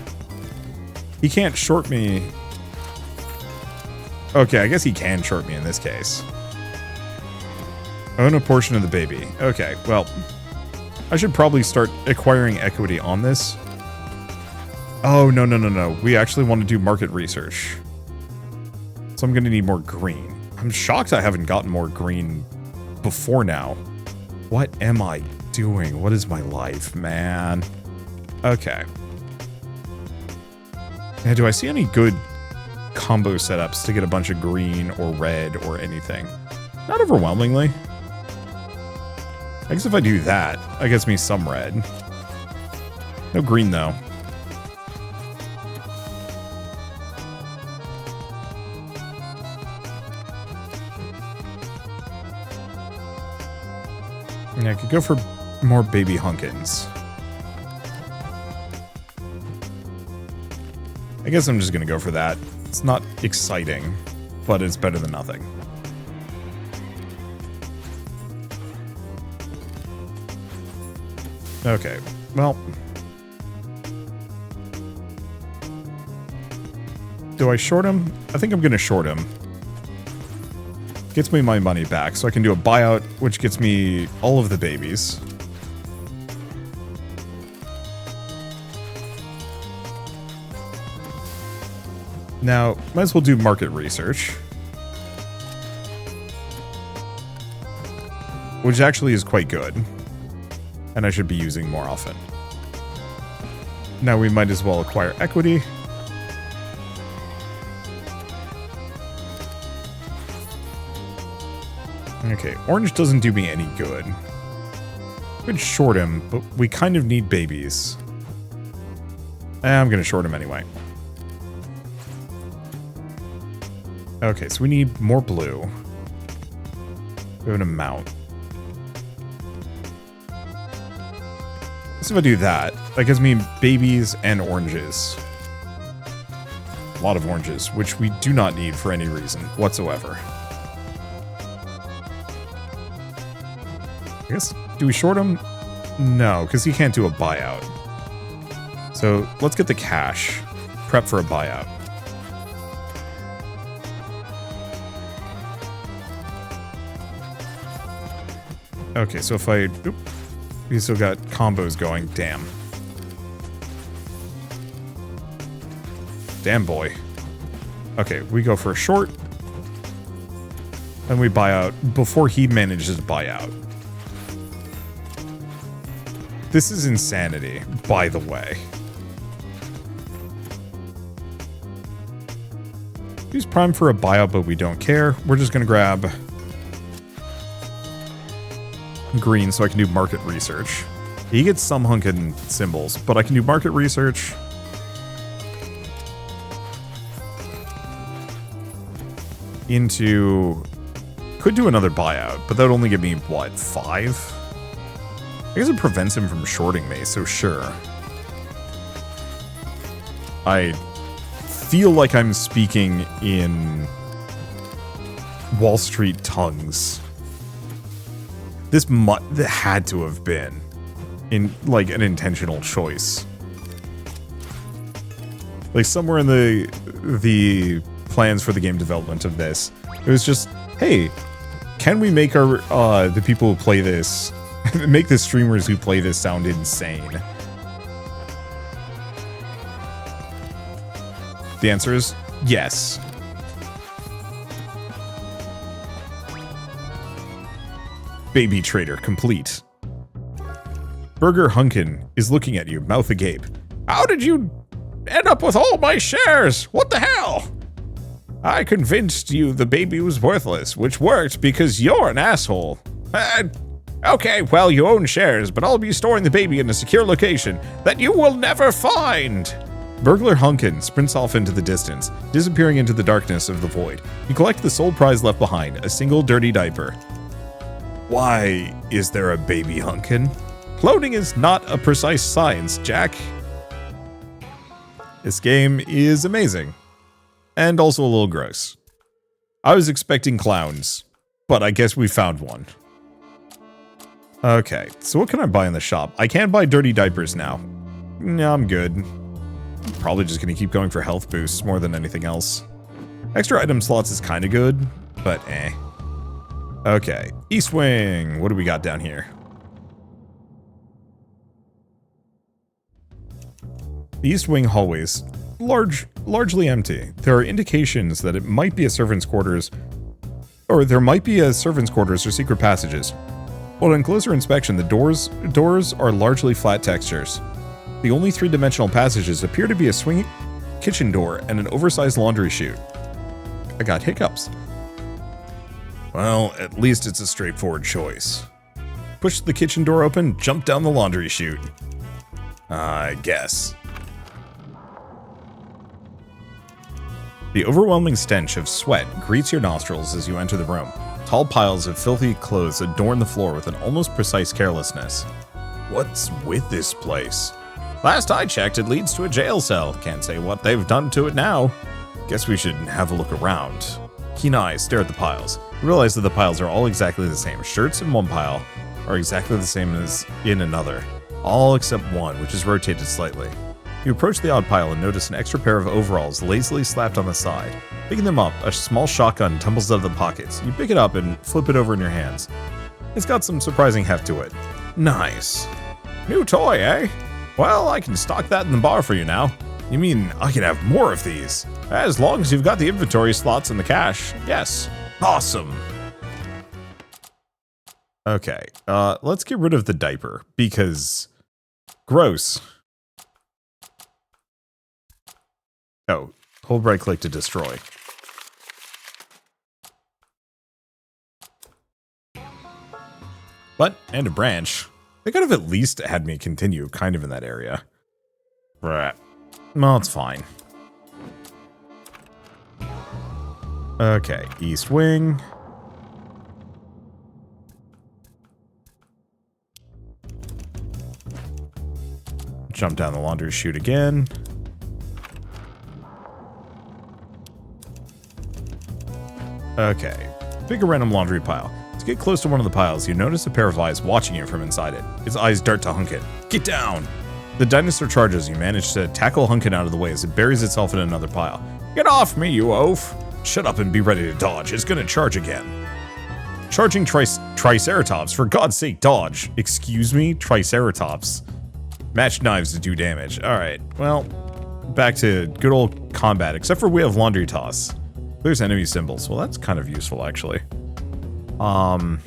He can't short me. Okay, I guess he can short me in this case. Own a portion of the baby. Okay, well, I should probably start acquiring equity on this. Oh, no, no, no, no. We actually want to do market research. So I'm going to need more green. I'm shocked I haven't gotten more green before now. What am I doing? What is my life, man? Okay. Now, do I see any good combo setups to get a bunch of green or red or anything? Not overwhelmingly. I guess if I do that, that gets me some red. No green, though. And I could go for more baby Hunkins. I guess I'm just going to go for that. It's not exciting, but it's better than nothing. Okay, well. Do I short him? I think I'm going to short him. Gets me my money back, so I can do a buyout, which gets me all of the babies. Now, might as well do market research. Which actually is quite good. And I should be using more often. Now we might as well acquire equity. Okay, orange doesn't do me any good. Could short him, but we kind of need babies. I'm gonna short him anyway. Okay, so we need more blue. We have an amount. So if I do that, that gives me babies and oranges. A lot of oranges, which we do not need for any reason whatsoever. I guess, do we short him? No, because he can't do a buyout. So let's get the cash. Prep for a buyout. Okay, so if I... Oop, we still got combos going. Damn. Damn, boy. Okay, we go for a short. And we buy out before he manages to buy out. This is insanity, by the way. He's primed for a buyout, but we don't care. We're just going to grab green so I can do market research. He gets some hunkin' symbols, but I can do market research. Into... Could do another buyout, but that would only give me, what, 5? I guess it prevents him from shorting me, so sure. I feel like I'm speaking in Wall Street tongues. This had to have been in like an intentional choice. Like somewhere in the plans for the game development of this, it was just, hey, can we make our the people who play this make the streamers who play this sound insane? The answer is yes. Baby trader complete. Burger Hunkin is looking at you, mouth agape. How did you end up with all my shares? What the hell? I convinced you the baby was worthless, which worked because you're an asshole. Okay, well, you own shares, but I'll be storing the baby in a secure location that you will never find. Burglar Hunkin sprints off into the distance, disappearing into the darkness of the void. You collect the sole prize left behind, a single dirty diaper. Why is there a baby Hunkin? Cloning is not a precise science, Jack. This game is amazing. And also a little gross. I was expecting clowns, but I guess we found one. Okay, so what can I buy in the shop? I can buy dirty diapers now. No, I'm good. Probably just gonna keep going for health boosts more than anything else. Extra item slots is kinda good, but eh. Okay, East Wing. What do we got down here? The East Wing hallways, largely empty. There are indications that it might be a servant's quarters, or there might be a servant's quarters or secret passages. But on closer inspection, the doors are largely flat textures. The only three-dimensional passages appear to be a swinging kitchen door and an oversized laundry chute. I got hiccups. Well, at least it's a straightforward choice. Push the kitchen door open, jump down the laundry chute. I guess. The overwhelming stench of sweat greets your nostrils as you enter the room. Tall piles of filthy clothes adorn the floor with an almost precise carelessness. What's with this place? Last I checked, it leads to a jail cell. Can't say what they've done to it now. Guess we should have a look around. Keen eyes stare at the piles. You realize that the piles are all exactly the same. Shirts in one pile are exactly the same as in another. All except one, which is rotated slightly. You approach the odd pile and notice an extra pair of overalls lazily slapped on the side. Picking them up, a small shotgun tumbles out of the pockets. You pick it up and flip it over in your hands. It's got some surprising heft to it. Nice. New toy, eh? Well, I can stock that in the bar for you now. You mean I can have more of these? As long as you've got the inventory slots and the cash. Yes. Awesome. Okay, let's get rid of the diaper, because... gross. Oh, hold right click to destroy. But, and a branch. They could have at least had me continue kind of in that area. Right. Well, it's fine. Okay, East Wing. Jump down the laundry chute again. Okay, pick a random laundry pile. To get close to one of the piles, you notice a pair of eyes watching you from inside it. Its eyes dart to Hunkin. Get down! The dinosaur charges. You manage to tackle Hunkin out of the way as it buries itself in another pile. Get off me, you oaf! Shut up and be ready to dodge. It's gonna charge again. Charging Triceratops. For God's sake, dodge. Excuse me? Triceratops. Match knives to do damage. Alright, well, back to good old combat, except for we have laundry toss. There's enemy symbols. Well, that's kind of useful, actually. Don't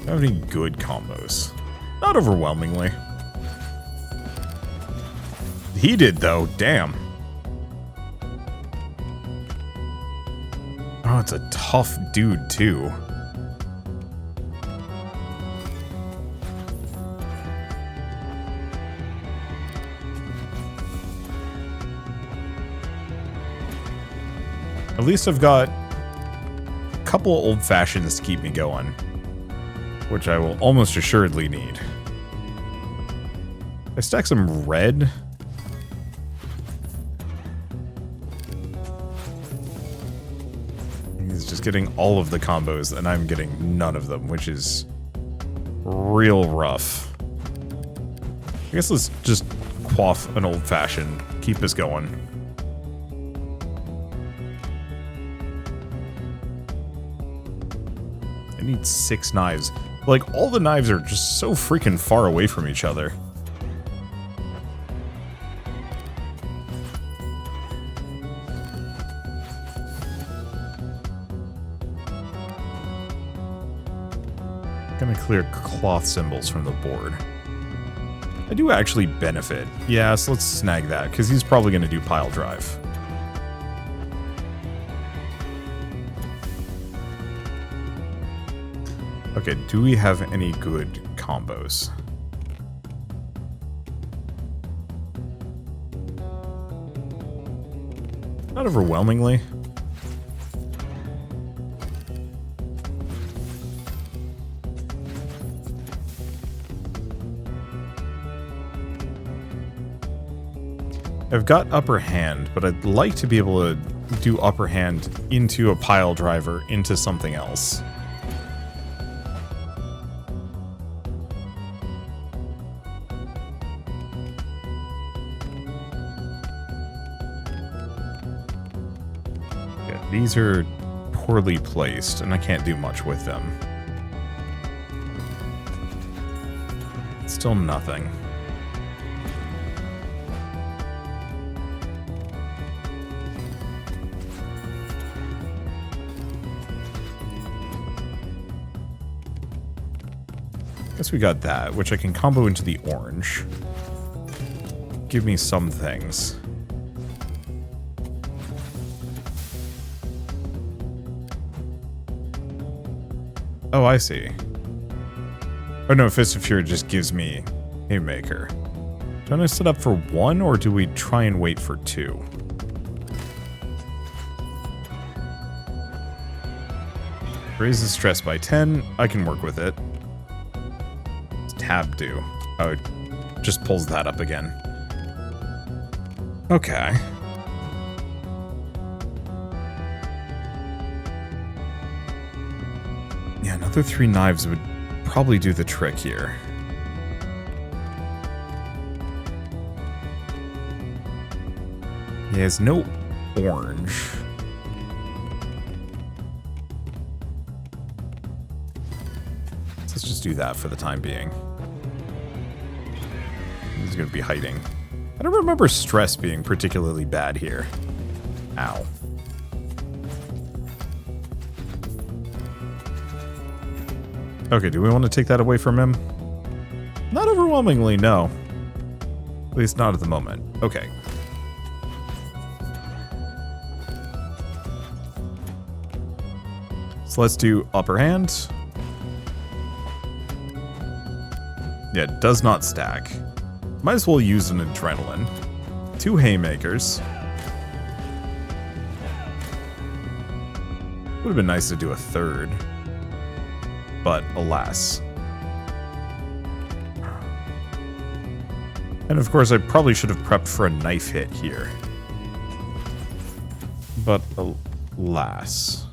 have any good combos. Not overwhelmingly. he did, though. Damn. Oh, it's a tough dude, too. At least I've got a couple old fashions to keep me going, which I will almost assuredly need. I stack some red. He's just getting all of the combos, and I'm getting none of them, which is real rough. I guess let's just quaff an old-fashioned, keep us going. I need 6 knives. Like, all the knives are just so freaking far away from each other. Gonna clear cloth symbols from the board. I do actually benefit. Yeah, so let's snag that, because he's probably gonna do pile drive. Okay, do we have any good combos? Not overwhelmingly. I've got upper hand, but I'd like to be able to do upper hand into a pile driver into something else. Yeah, these are poorly placed, and I can't do much with them. Still nothing. Guess we got that, which I can combo into the orange. Give me some things. Oh, I see. Oh no, Fist of Fury just gives me Haymaker. Do I want to set up for 1, or do we try and wait for 2? Raises stress by 10. I can work with it. Tab do? Oh, it just pulls that up again. Okay. Yeah, another 3 knives would probably do the trick here. He has no orange. Let's just do that for the time being. He's going to be hiding. I don't remember stress being particularly bad here. Ow. Okay, do we want to take that away from him? Not overwhelmingly, no. At least not at the moment. Okay. So let's do upper hand. Yeah, it does not stack. Might as well use an adrenaline. 2 haymakers. Would have been nice to do a 3rd. But alas. And of course I probably should have prepped for a knife hit here. But alas.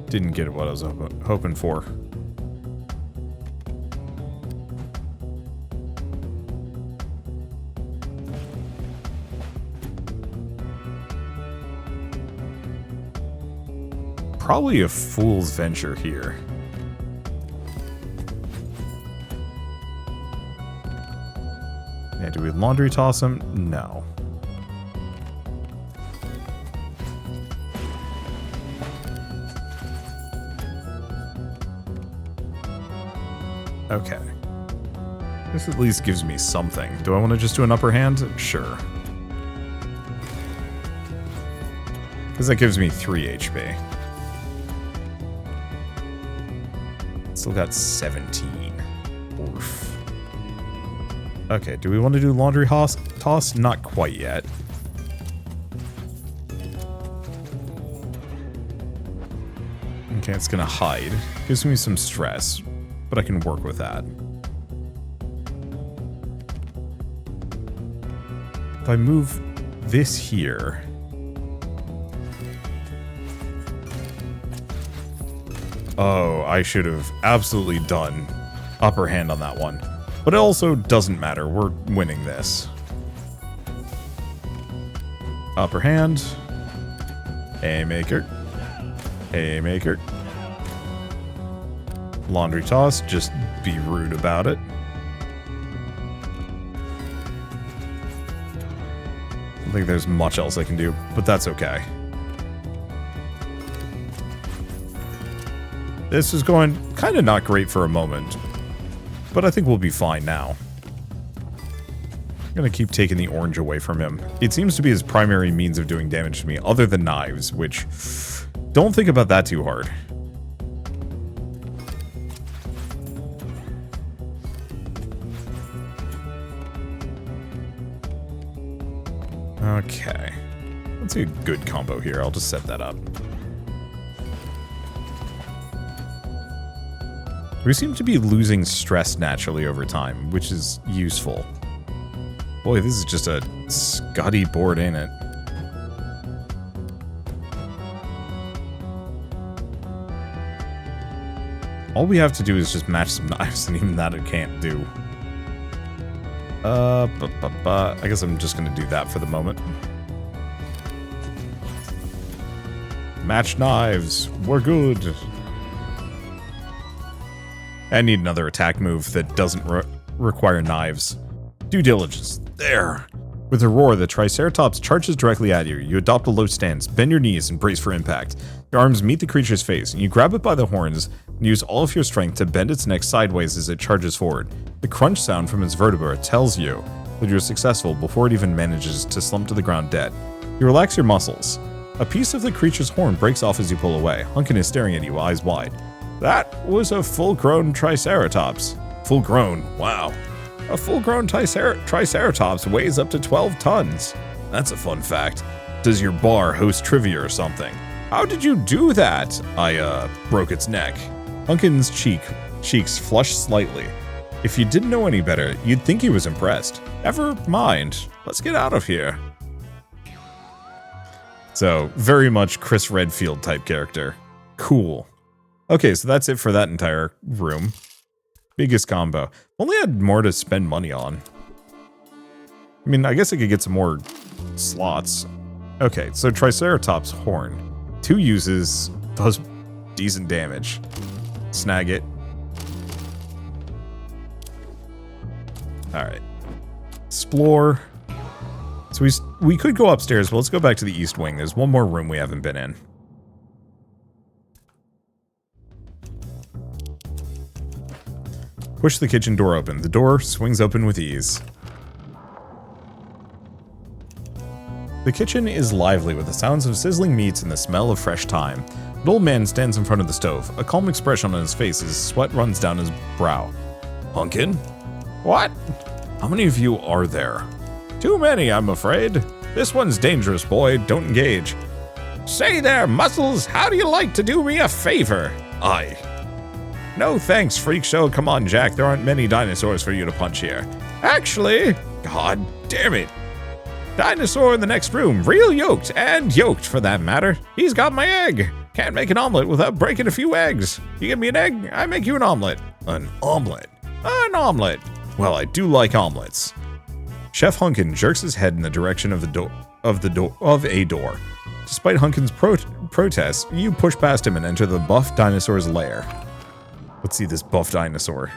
Didn't get what I was hoping for. Probably a fool's venture here. Yeah, do we laundry toss him? No. Okay. This at least gives me something. Do I want to just do an upper hand? Sure. Because that gives me 3 HP. Still got 17. Oof. Okay, do we want to do laundry toss? Not quite yet. Okay, it's gonna hide. Gives me some stress, but I can work with that. If I move this here... Oh, I should have absolutely done upper hand on that one. But it also doesn't matter. We're winning this. Upper hand. Haymaker. Haymaker. Laundry toss. Just be rude about it. I don't think there's much else I can do, but that's okay. This is going kind of not great for a moment, but I think we'll be fine now. I'm gonna keep taking the orange away from him. It seems to be his primary means of doing damage to me, other than knives, which... Don't think about that too hard. Okay. Let's see a good combo here. I'll just set that up. We seem to be losing stress naturally over time, which is useful. Boy, this is just a scuddy board, ain't it? All we have to do is just match some knives, and even that it can't do. I guess I'm just gonna do that for the moment. Match knives. We're good. I need another attack move that doesn't require knives. Due diligence. There. With a roar, the Triceratops charges directly at you. You adopt a low stance, bend your knees, and brace for impact. Your arms meet the creature's face, and you grab it by the horns and use all of your strength to bend its neck sideways as it charges forward. The crunch sound from its vertebra tells you that you're successful before it even manages to slump to the ground dead. You relax your muscles. A piece of the creature's horn breaks off as you pull away. Hunkin is staring at you, eyes wide. That was a full-grown Triceratops. Full-grown, wow. A full-grown Triceratops weighs up to 12 tons. That's a fun fact. Does your bar host trivia or something? How did you do that? I, broke its neck. Hunkin's cheeks flushed slightly. If you didn't know any better, you'd think he was impressed. Never mind. Let's get out of here. So, very much Chris Redfield type character. Cool. Okay, so that's it for that entire room. Biggest combo. Only had more to spend money on. I mean, I guess I could get some more slots. Okay, so Triceratops horn. 2 uses, does decent damage. Snag it. Alright. Explore. So we could go upstairs, but let's go back to the east wing. There's one more room we haven't been in. Push the kitchen door open. The door swings open with ease. The kitchen is lively with the sounds of sizzling meats and the smell of fresh thyme. An old man stands in front of the stove, a calm expression on his face as sweat runs down his brow. Hunkin? What? How many of you are there? Too many, I'm afraid. This one's dangerous, boy. Don't engage. Say there, Muscles, how do you like to do me a favor? Aye. No thanks, freak show. Come on, Jack. There aren't many dinosaurs for you to punch here. Actually, god damn it. Dinosaur in the next room, real yoked, and yoked for that matter. He's got my egg. Can't make an omelet without breaking a few eggs. You give me an egg, I make you an omelet. An omelet? An omelet. Well, I do like omelets. Chef Hunkin jerks his head in the direction of a door. Despite Hunkin's protests, you push past him and enter the buff dinosaur's lair. Let's see this buff dinosaur.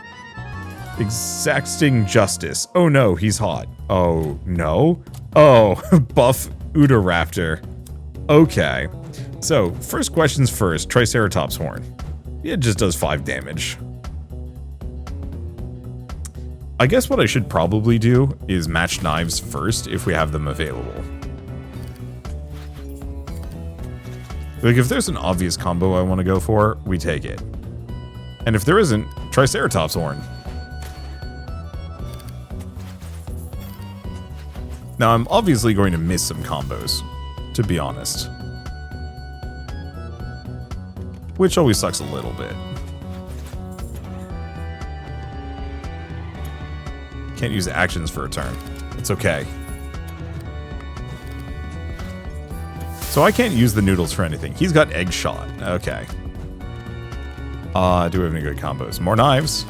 Exacting justice. Oh no, he's hot. Oh no. Oh, buff Raptor. Okay. So, first questions first, Triceratops horn. It just does 5 damage. I guess what I should probably do is match knives first if we have them available. Like, if there's an obvious combo I want to go for, we take it. And if there isn't, Triceratops horn. Now, I'm obviously going to miss some combos, to be honest. Which always sucks a little bit. Can't use actions for a turn. It's okay. So I can't use the noodles for anything. He's got egg shot. Okay. Do we have any good combos? More knives.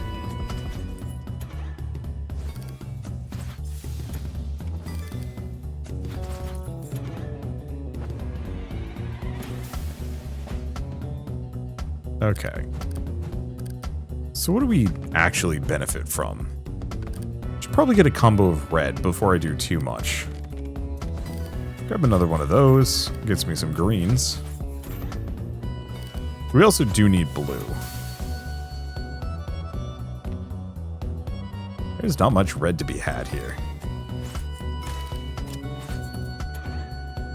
Okay. So what do we actually benefit from? Should probably get a combo of red before I do too much. Grab another one of those. Gets me some greens. We also do need blue. There's not much red to be had here.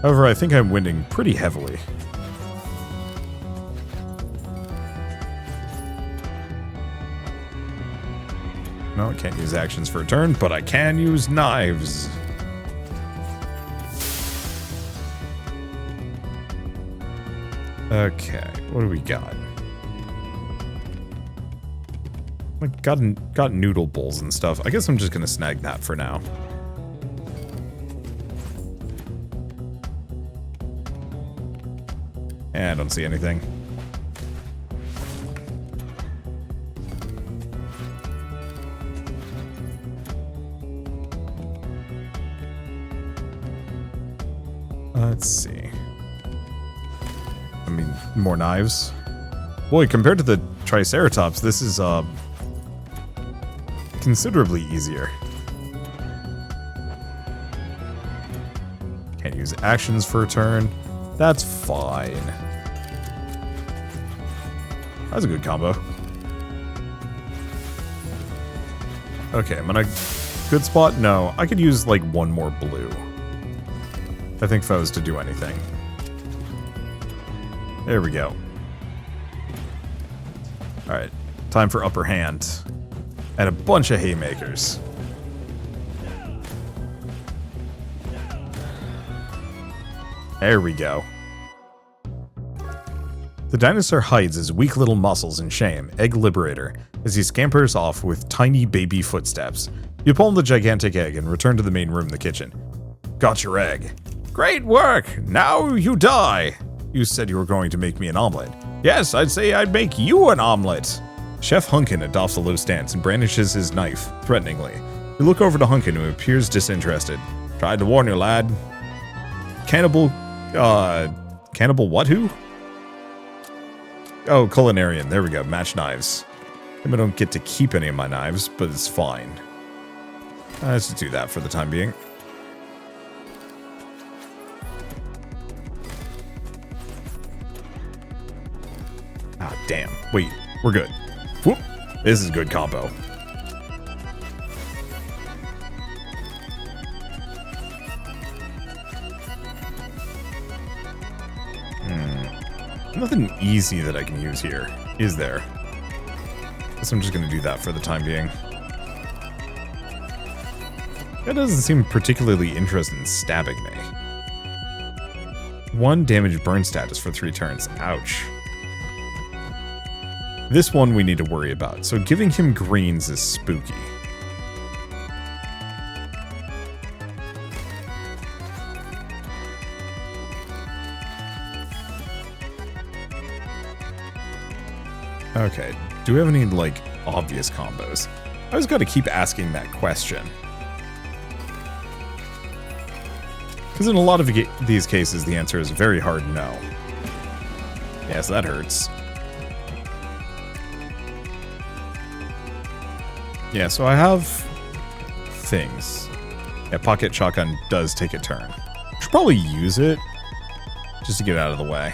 However, I think I'm winning pretty heavily. No, I can't use actions for a turn, but I can use knives. Okay, what do we got? Like, got noodle bowls and stuff. I guess I'm just gonna snag that for now. I don't see anything. Let's see. I mean, more knives. Boy, compared to the Triceratops, this is considerably easier. Can't use actions for a turn. That's fine. That's a good combo. Okay, I'm in a good spot. No, I could use like one more blue. I think if I was to do anything. There we go. Alright, time for upper hand. And a bunch of haymakers. There we go. The dinosaur hides his weak little muscles in shame, Egg Liberator, as he scampers off with tiny baby footsteps. You pull the gigantic egg and return to the main room, the kitchen. Got your egg. Great work! Now you die! You said you were going to make me an omelet. Yes, I'd say I'd make you an omelet! Chef Hunkin adopts a low stance and brandishes his knife, threateningly. You look over to Hunkin, who appears disinterested. Tried to warn you, lad. Cannibal what who? Oh, culinarian, there we go, match knives. I don't get to keep any of my knives, but it's fine. Let's just do that for the time being. Ah, damn. Wait, we're good. Whoop. This is a good combo. Nothing easy that I can use here, is there? Guess I'm just gonna do that for the time being. That doesn't seem particularly interested in stabbing me. 1 damage burn status for 3 turns. Ouch. This one we need to worry about, so giving him greens is spooky. Okay, do we have any, like, obvious combos? I just gotta keep asking that question. Because in a lot of these cases, the answer is a very hard no. Yes, that hurts. Yeah, so I have things. Yeah, pocket shotgun does take a turn. Should probably use it just to get out of the way.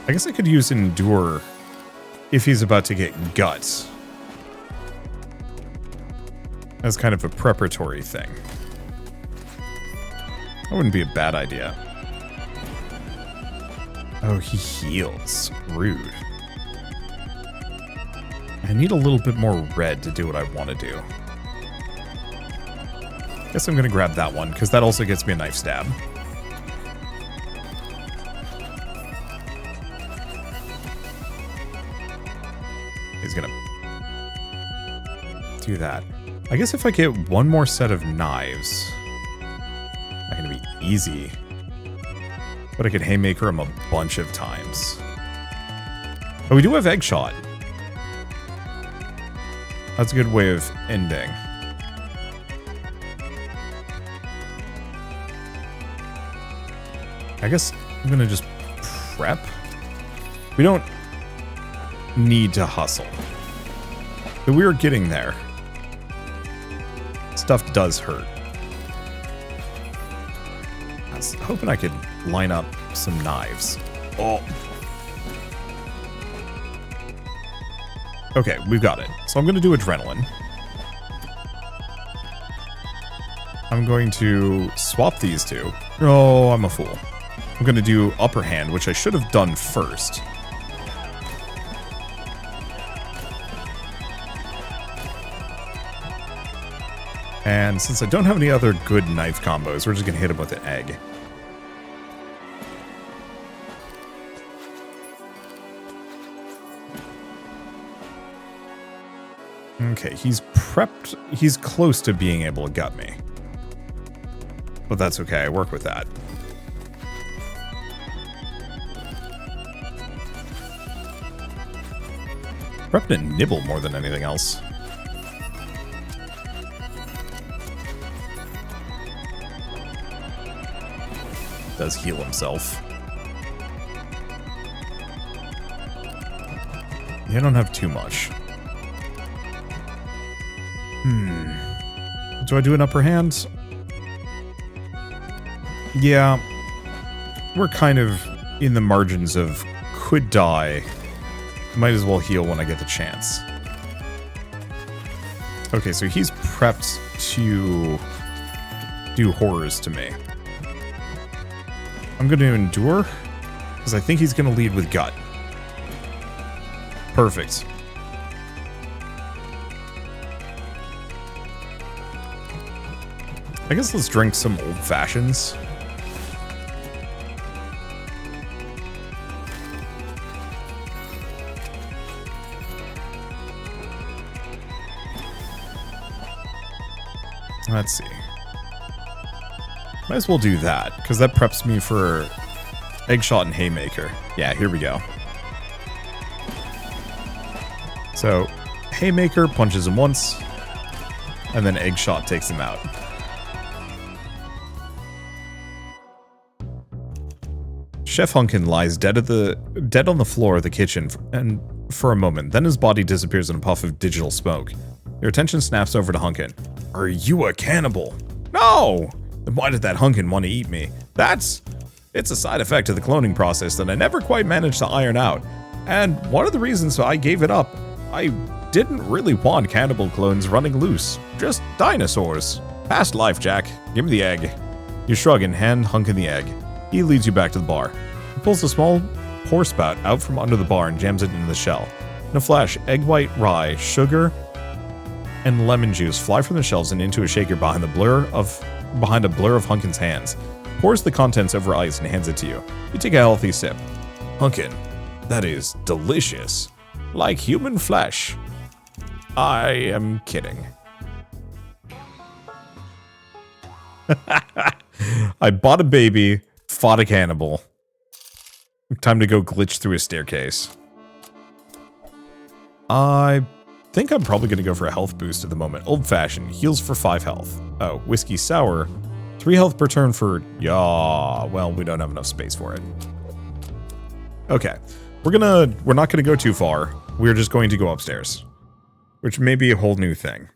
I guess I could use Endure if he's about to get Guts. As kind of a preparatory thing. That wouldn't be a bad idea. Oh, he heals. Rude. I need a little bit more red to do what I want to do. Guess I'm going to grab that one, because that also gets me a knife stab. He's going to do that. I guess if I get one more set of knives, that's going to be easy. But I could haymaker him a bunch of times. Oh, we do have egg shot. That's a good way of ending. I guess I'm gonna just prep. We don't need to hustle. But we are getting there. Stuff does hurt. I was hoping I could line up some knives. Oh. Okay, we've got it. So I'm going to do adrenaline. I'm going to swap these two. Oh, I'm a fool. I'm going to do upper hand, which I should have done first. And since I don't have any other good knife combos, we're just going to hit him with an egg. Okay, he's prepped. He's close to being able to gut me. But that's okay, I work with that. Prepped to nibble more than anything else. Does heal himself. I don't have too much. Do I do an upper hand? Yeah. We're kind of in the margins of could die. Might as well heal when I get the chance. Okay, so he's prepped to do horrors to me. I'm going to endure, because I think he's going to lead with gut. Perfect. I guess let's drink some old fashions. Let's see. Might as well do that, because that preps me for egg shot and haymaker. Yeah, here we go. So, haymaker punches him once, and then egg shot takes him out. Chef Hunkin lies dead on the floor of the kitchen and for a moment. Then his body disappears in a puff of digital smoke. Your attention snaps over to Hunkin. Are you a cannibal? No! Then why did that Hunkin want to eat me? It's a side effect of the cloning process that I never quite managed to iron out. And one of the reasons I gave it up, I didn't really want cannibal clones running loose. Just dinosaurs. Past life, Jack. Give me the egg. You shrug and hand Hunkin the egg. He leads you back to the bar. He pulls a small pour spout out from under the bar and jams it into the shell. In a flash, egg white, rye, sugar, and lemon juice fly from the shelves and into a shaker behind a blur of Hunkin's hands. Pours the contents over ice and hands it to you. You take a healthy sip. Hunkin, that is delicious. Like human flesh. I am kidding. I bought a baby, fought a cannibal. Time to go glitch through a staircase. I think I'm probably going to go for a health boost at the moment. Old fashioned, heals for 5 health. Oh, whiskey sour, 3 health per turn for... Yeah, well, we don't have enough space for it. Okay, we're not gonna go too far. We're just going to go upstairs, which may be a whole new thing.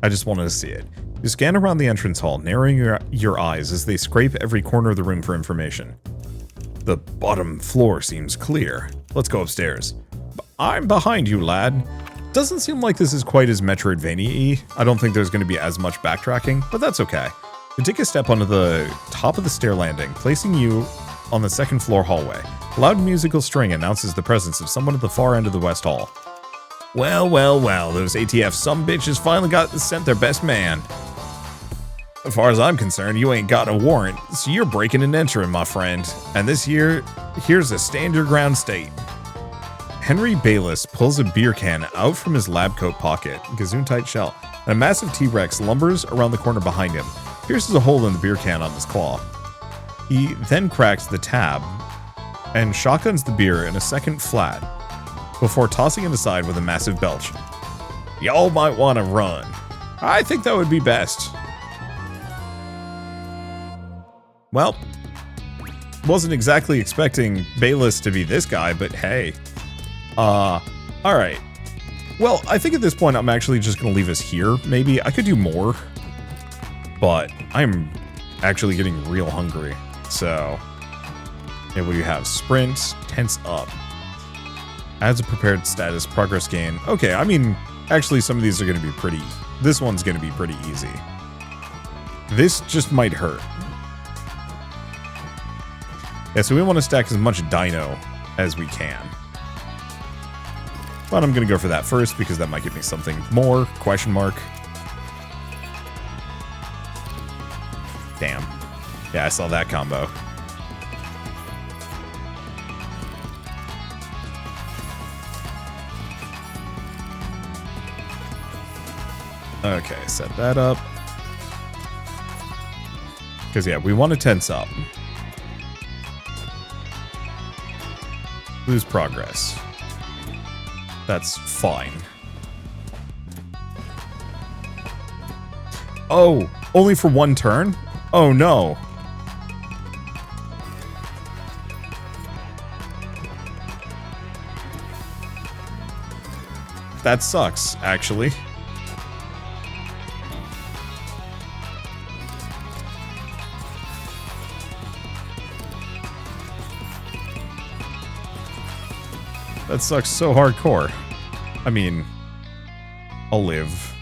I just wanted to see it. You scan around the entrance hall, narrowing your eyes as they scrape every corner of the room for information. The bottom floor seems clear. Let's go upstairs. I'm behind you, lad. Doesn't seem like this is quite as Metroidvania-y. I don't think there's going to be as much backtracking, but that's okay. You take a step onto the top of the stair landing, placing you on the second floor hallway. A loud musical string announces the presence of someone at the far end of the West Hall. Well, well, well, those ATF sumbitches finally sent their best man. As far as I'm concerned, you ain't got a warrant, so you're breaking and entering, my friend. And this here's a stand your ground state. Henry Bayliss pulls a beer can out from his lab coat pocket, gazoon-tight shell, and a massive T-Rex lumbers around the corner behind him, pierces a hole in the beer can on his claw. He then cracks the tab and shotguns the beer in a second flat before tossing it aside with a massive belch. Y'all might want to run. I think that would be best. Well, wasn't exactly expecting Bayliss to be this guy, but hey. Alright. Well, I think at this point I'm actually just going to leave us here. Maybe I could do more, but I'm actually getting real hungry. So, yeah, what do you have? Sprint, tense up. Adds a prepared status, progress gain. Okay, I mean, actually some of these are going to be pretty, this one's going to be pretty easy. This just might hurt. Yeah, so we want to stack as much dino as we can. But I'm going to go for that first because that might give me something more, question mark. Damn. Yeah, I saw that combo. Okay, set that up. Because, yeah, we want to tense up. Lose progress. That's fine. Oh, only for one turn? Oh, no. That sucks, actually. That sucks so hardcore. I mean, I'll live.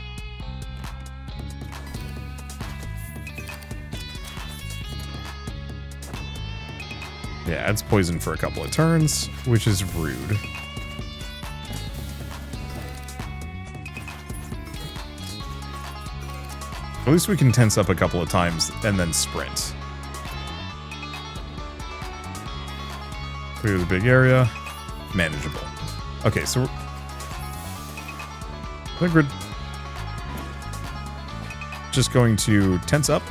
Yeah, adds poison for a couple of turns, which is rude. At least we can tense up a couple of times and then sprint. Clear the big area. Manageable. Okay, so I think we're just going to tense up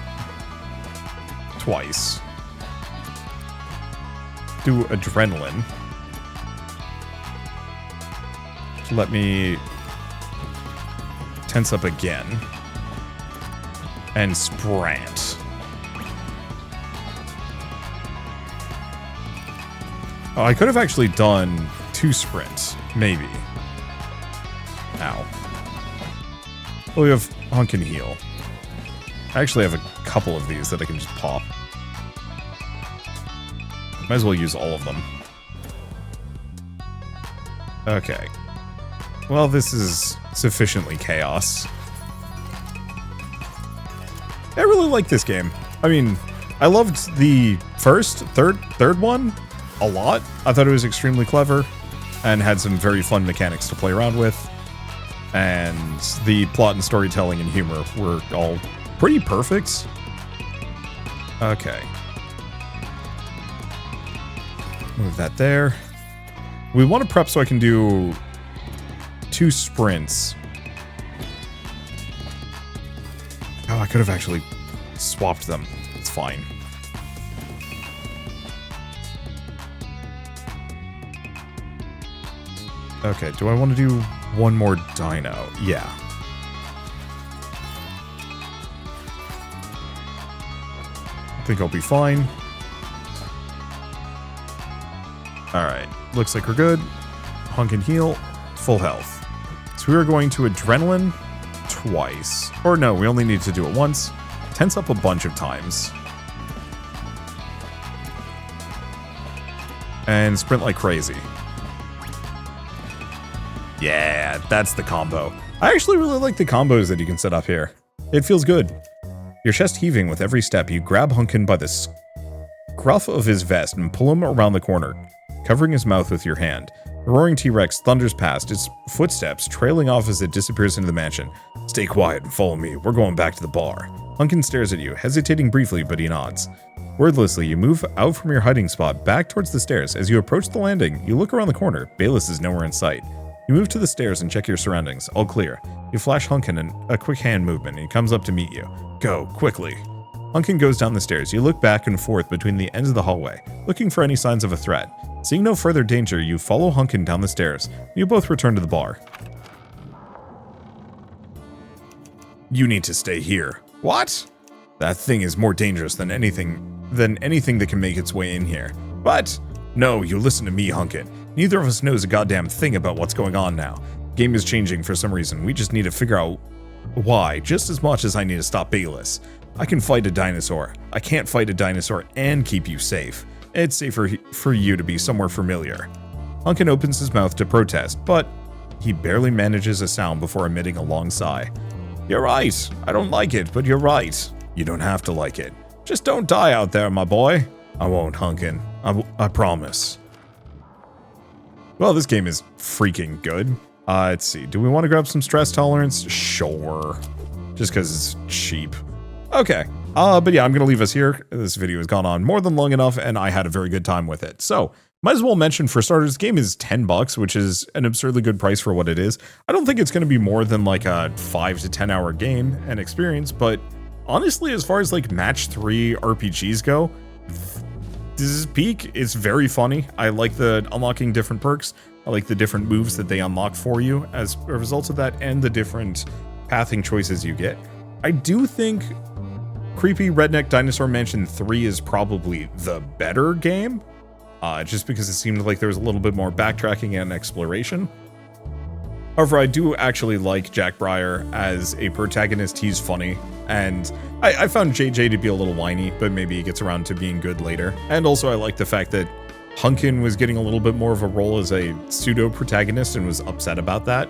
twice. Do adrenaline. Let me tense up again. And sprint. Oh, I could have actually done 2 sprints, maybe. Ow. Well, we have Hunk and Heal. I actually have a couple of these that I can just pop. Might as well use all of them. Okay. Well, this is sufficiently chaos. I really like this game. I mean, I loved the third one a lot. I thought it was extremely clever and had some very fun mechanics to play around with. And the plot and storytelling and humor were all pretty perfect. Okay. Move that there. We want to prep so I can do 2 sprints. Oh, I could have actually swapped them. It's fine. Okay, do I want to do one more dino? Yeah. I think I'll be fine. Alright, looks like we're good. Hunk and heal, full health. So we are going to adrenaline twice. Or no, we only need to do it once. Tense up a bunch of times. and sprint like crazy. Yeah, that's the combo. I actually really like the combos that you can set up here. It feels good. Your chest heaving with every step, you grab Hunkin by the scruff of his vest and pull him around the corner, covering his mouth with your hand. The roaring T-Rex thunders past, its footsteps trailing off as it disappears into the mansion. Stay quiet and follow me. We're going back to the bar. Hunkin stares at you, hesitating briefly, but he nods. Wordlessly, you move out from your hiding spot back towards the stairs. As you approach the landing, you look around the corner. Bayliss is nowhere in sight. You move to the stairs and check your surroundings. All clear. You flash Hunkin a quick hand movement, and he comes up to meet you. Go, quickly. Hunkin goes down the stairs. You look back and forth between the ends of the hallway, looking for any signs of a threat. Seeing no further danger, you follow Hunkin down the stairs. You both return to the bar. You need to stay here. What? That thing is more dangerous than anything that can make its way in here. But no, you listen to me, Hunkin. Neither of us knows a goddamn thing about what's going on now. Game is changing for some reason. We just need to figure out why, just as much as I need to stop Bayliss. I can fight a dinosaur. I can't fight a dinosaur and keep you safe. It's safer for you to be somewhere familiar. Hunkin opens his mouth to protest, but he barely manages a sound before emitting a long sigh. You're right. I don't like it, but you're right. You don't have to like it. Just don't die out there, my boy. I won't, Hunkin. I promise. Well, this game is freaking good. Let's see. Do we want to grab some stress tolerance? Sure. Just because it's cheap. Okay. But yeah, I'm going to leave us here. This video has gone on more than long enough, and I had a very good time with it. So, might as well mention, for starters, the game is $10, which is an absurdly good price for what it is. I don't think it's going to be more than like a 5 to 10 hour game and experience, but honestly, as far as like Match-3 RPGs go, this is peak. It's very funny. I like the unlocking different perks. I like the different moves that they unlock for you as a result of that, and the different pathing choices you get. I do think Creepy Redneck Dinosaur Mansion 3 is probably the better game, just because it seemed like there was a little bit more backtracking and exploration. However, I do actually like Jack Briar as a protagonist. He's funny, and I found JJ to be a little whiny, but maybe he gets around to being good later. And also I like the fact that Hunkin was getting a little bit more of a role as a pseudo-protagonist and was upset about that.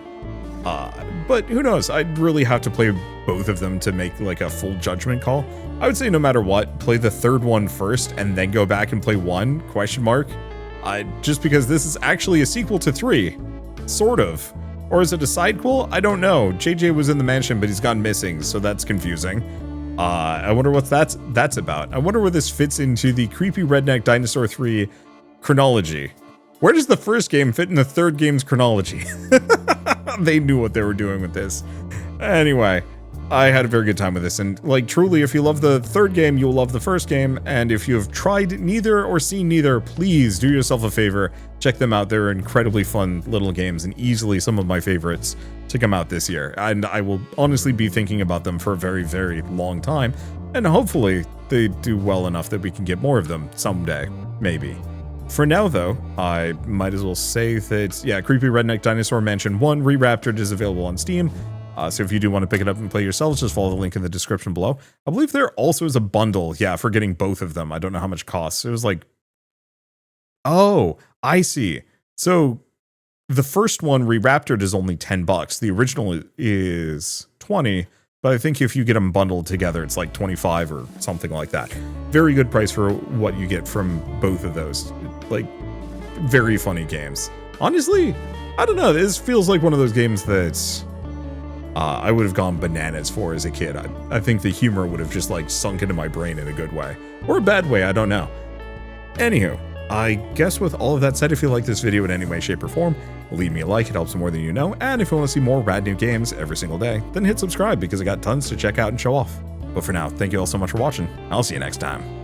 But who knows? I'd really have to play both of them to make like a full judgment call. I would say no matter what, play the third one first and then go back and play 1, ? Just because this is actually a sequel to 3. Sort of. Or is it a sidequel? I don't know. JJ was in the mansion, but he's gone missing, so that's confusing. I wonder what that's about. I wonder where this fits into the Creepy Redneck Dinosaur 3 chronology. Where does the first game fit in the third game's chronology? They knew what they were doing with this. Anyway, I had a very good time with this, and like truly, if you love the third game, you'll love the first game, and if you have tried neither or seen neither, please do yourself a favor, check them out. They're incredibly fun little games and easily some of my favorites to come out this year, and I will honestly be thinking about them for a very, very long time, and hopefully they do well enough that we can get more of them someday, maybe. For now, though, I might as well say that, yeah, Creepy Redneck Dinosaur Mansion 1 Reraptored is available on Steam. So if you do want to pick it up and play yourselves, just follow the link in the description below. I believe there also is a bundle, yeah, for getting both of them. I don't know how much it costs. It was like, oh, I see. So the first one, Reraptored, is only $10. The original is 20, but I think if you get them bundled together, it's like 25 or something like that. Very good price for what you get from both of those. Like, very funny games. Honestly, I don't know. This feels like one of those games that I would have gone bananas for as a kid. I think the humor would have just like sunk into my brain in a good way. Or a bad way, I don't know. Anywho, I guess with all of that said, if you like this video in any way, shape, or form, leave me a like, it helps more than you know. And if you want to see more rad new games every single day, then hit subscribe because I got tons to check out and show off. But for now, thank you all so much for watching. I'll see you next time.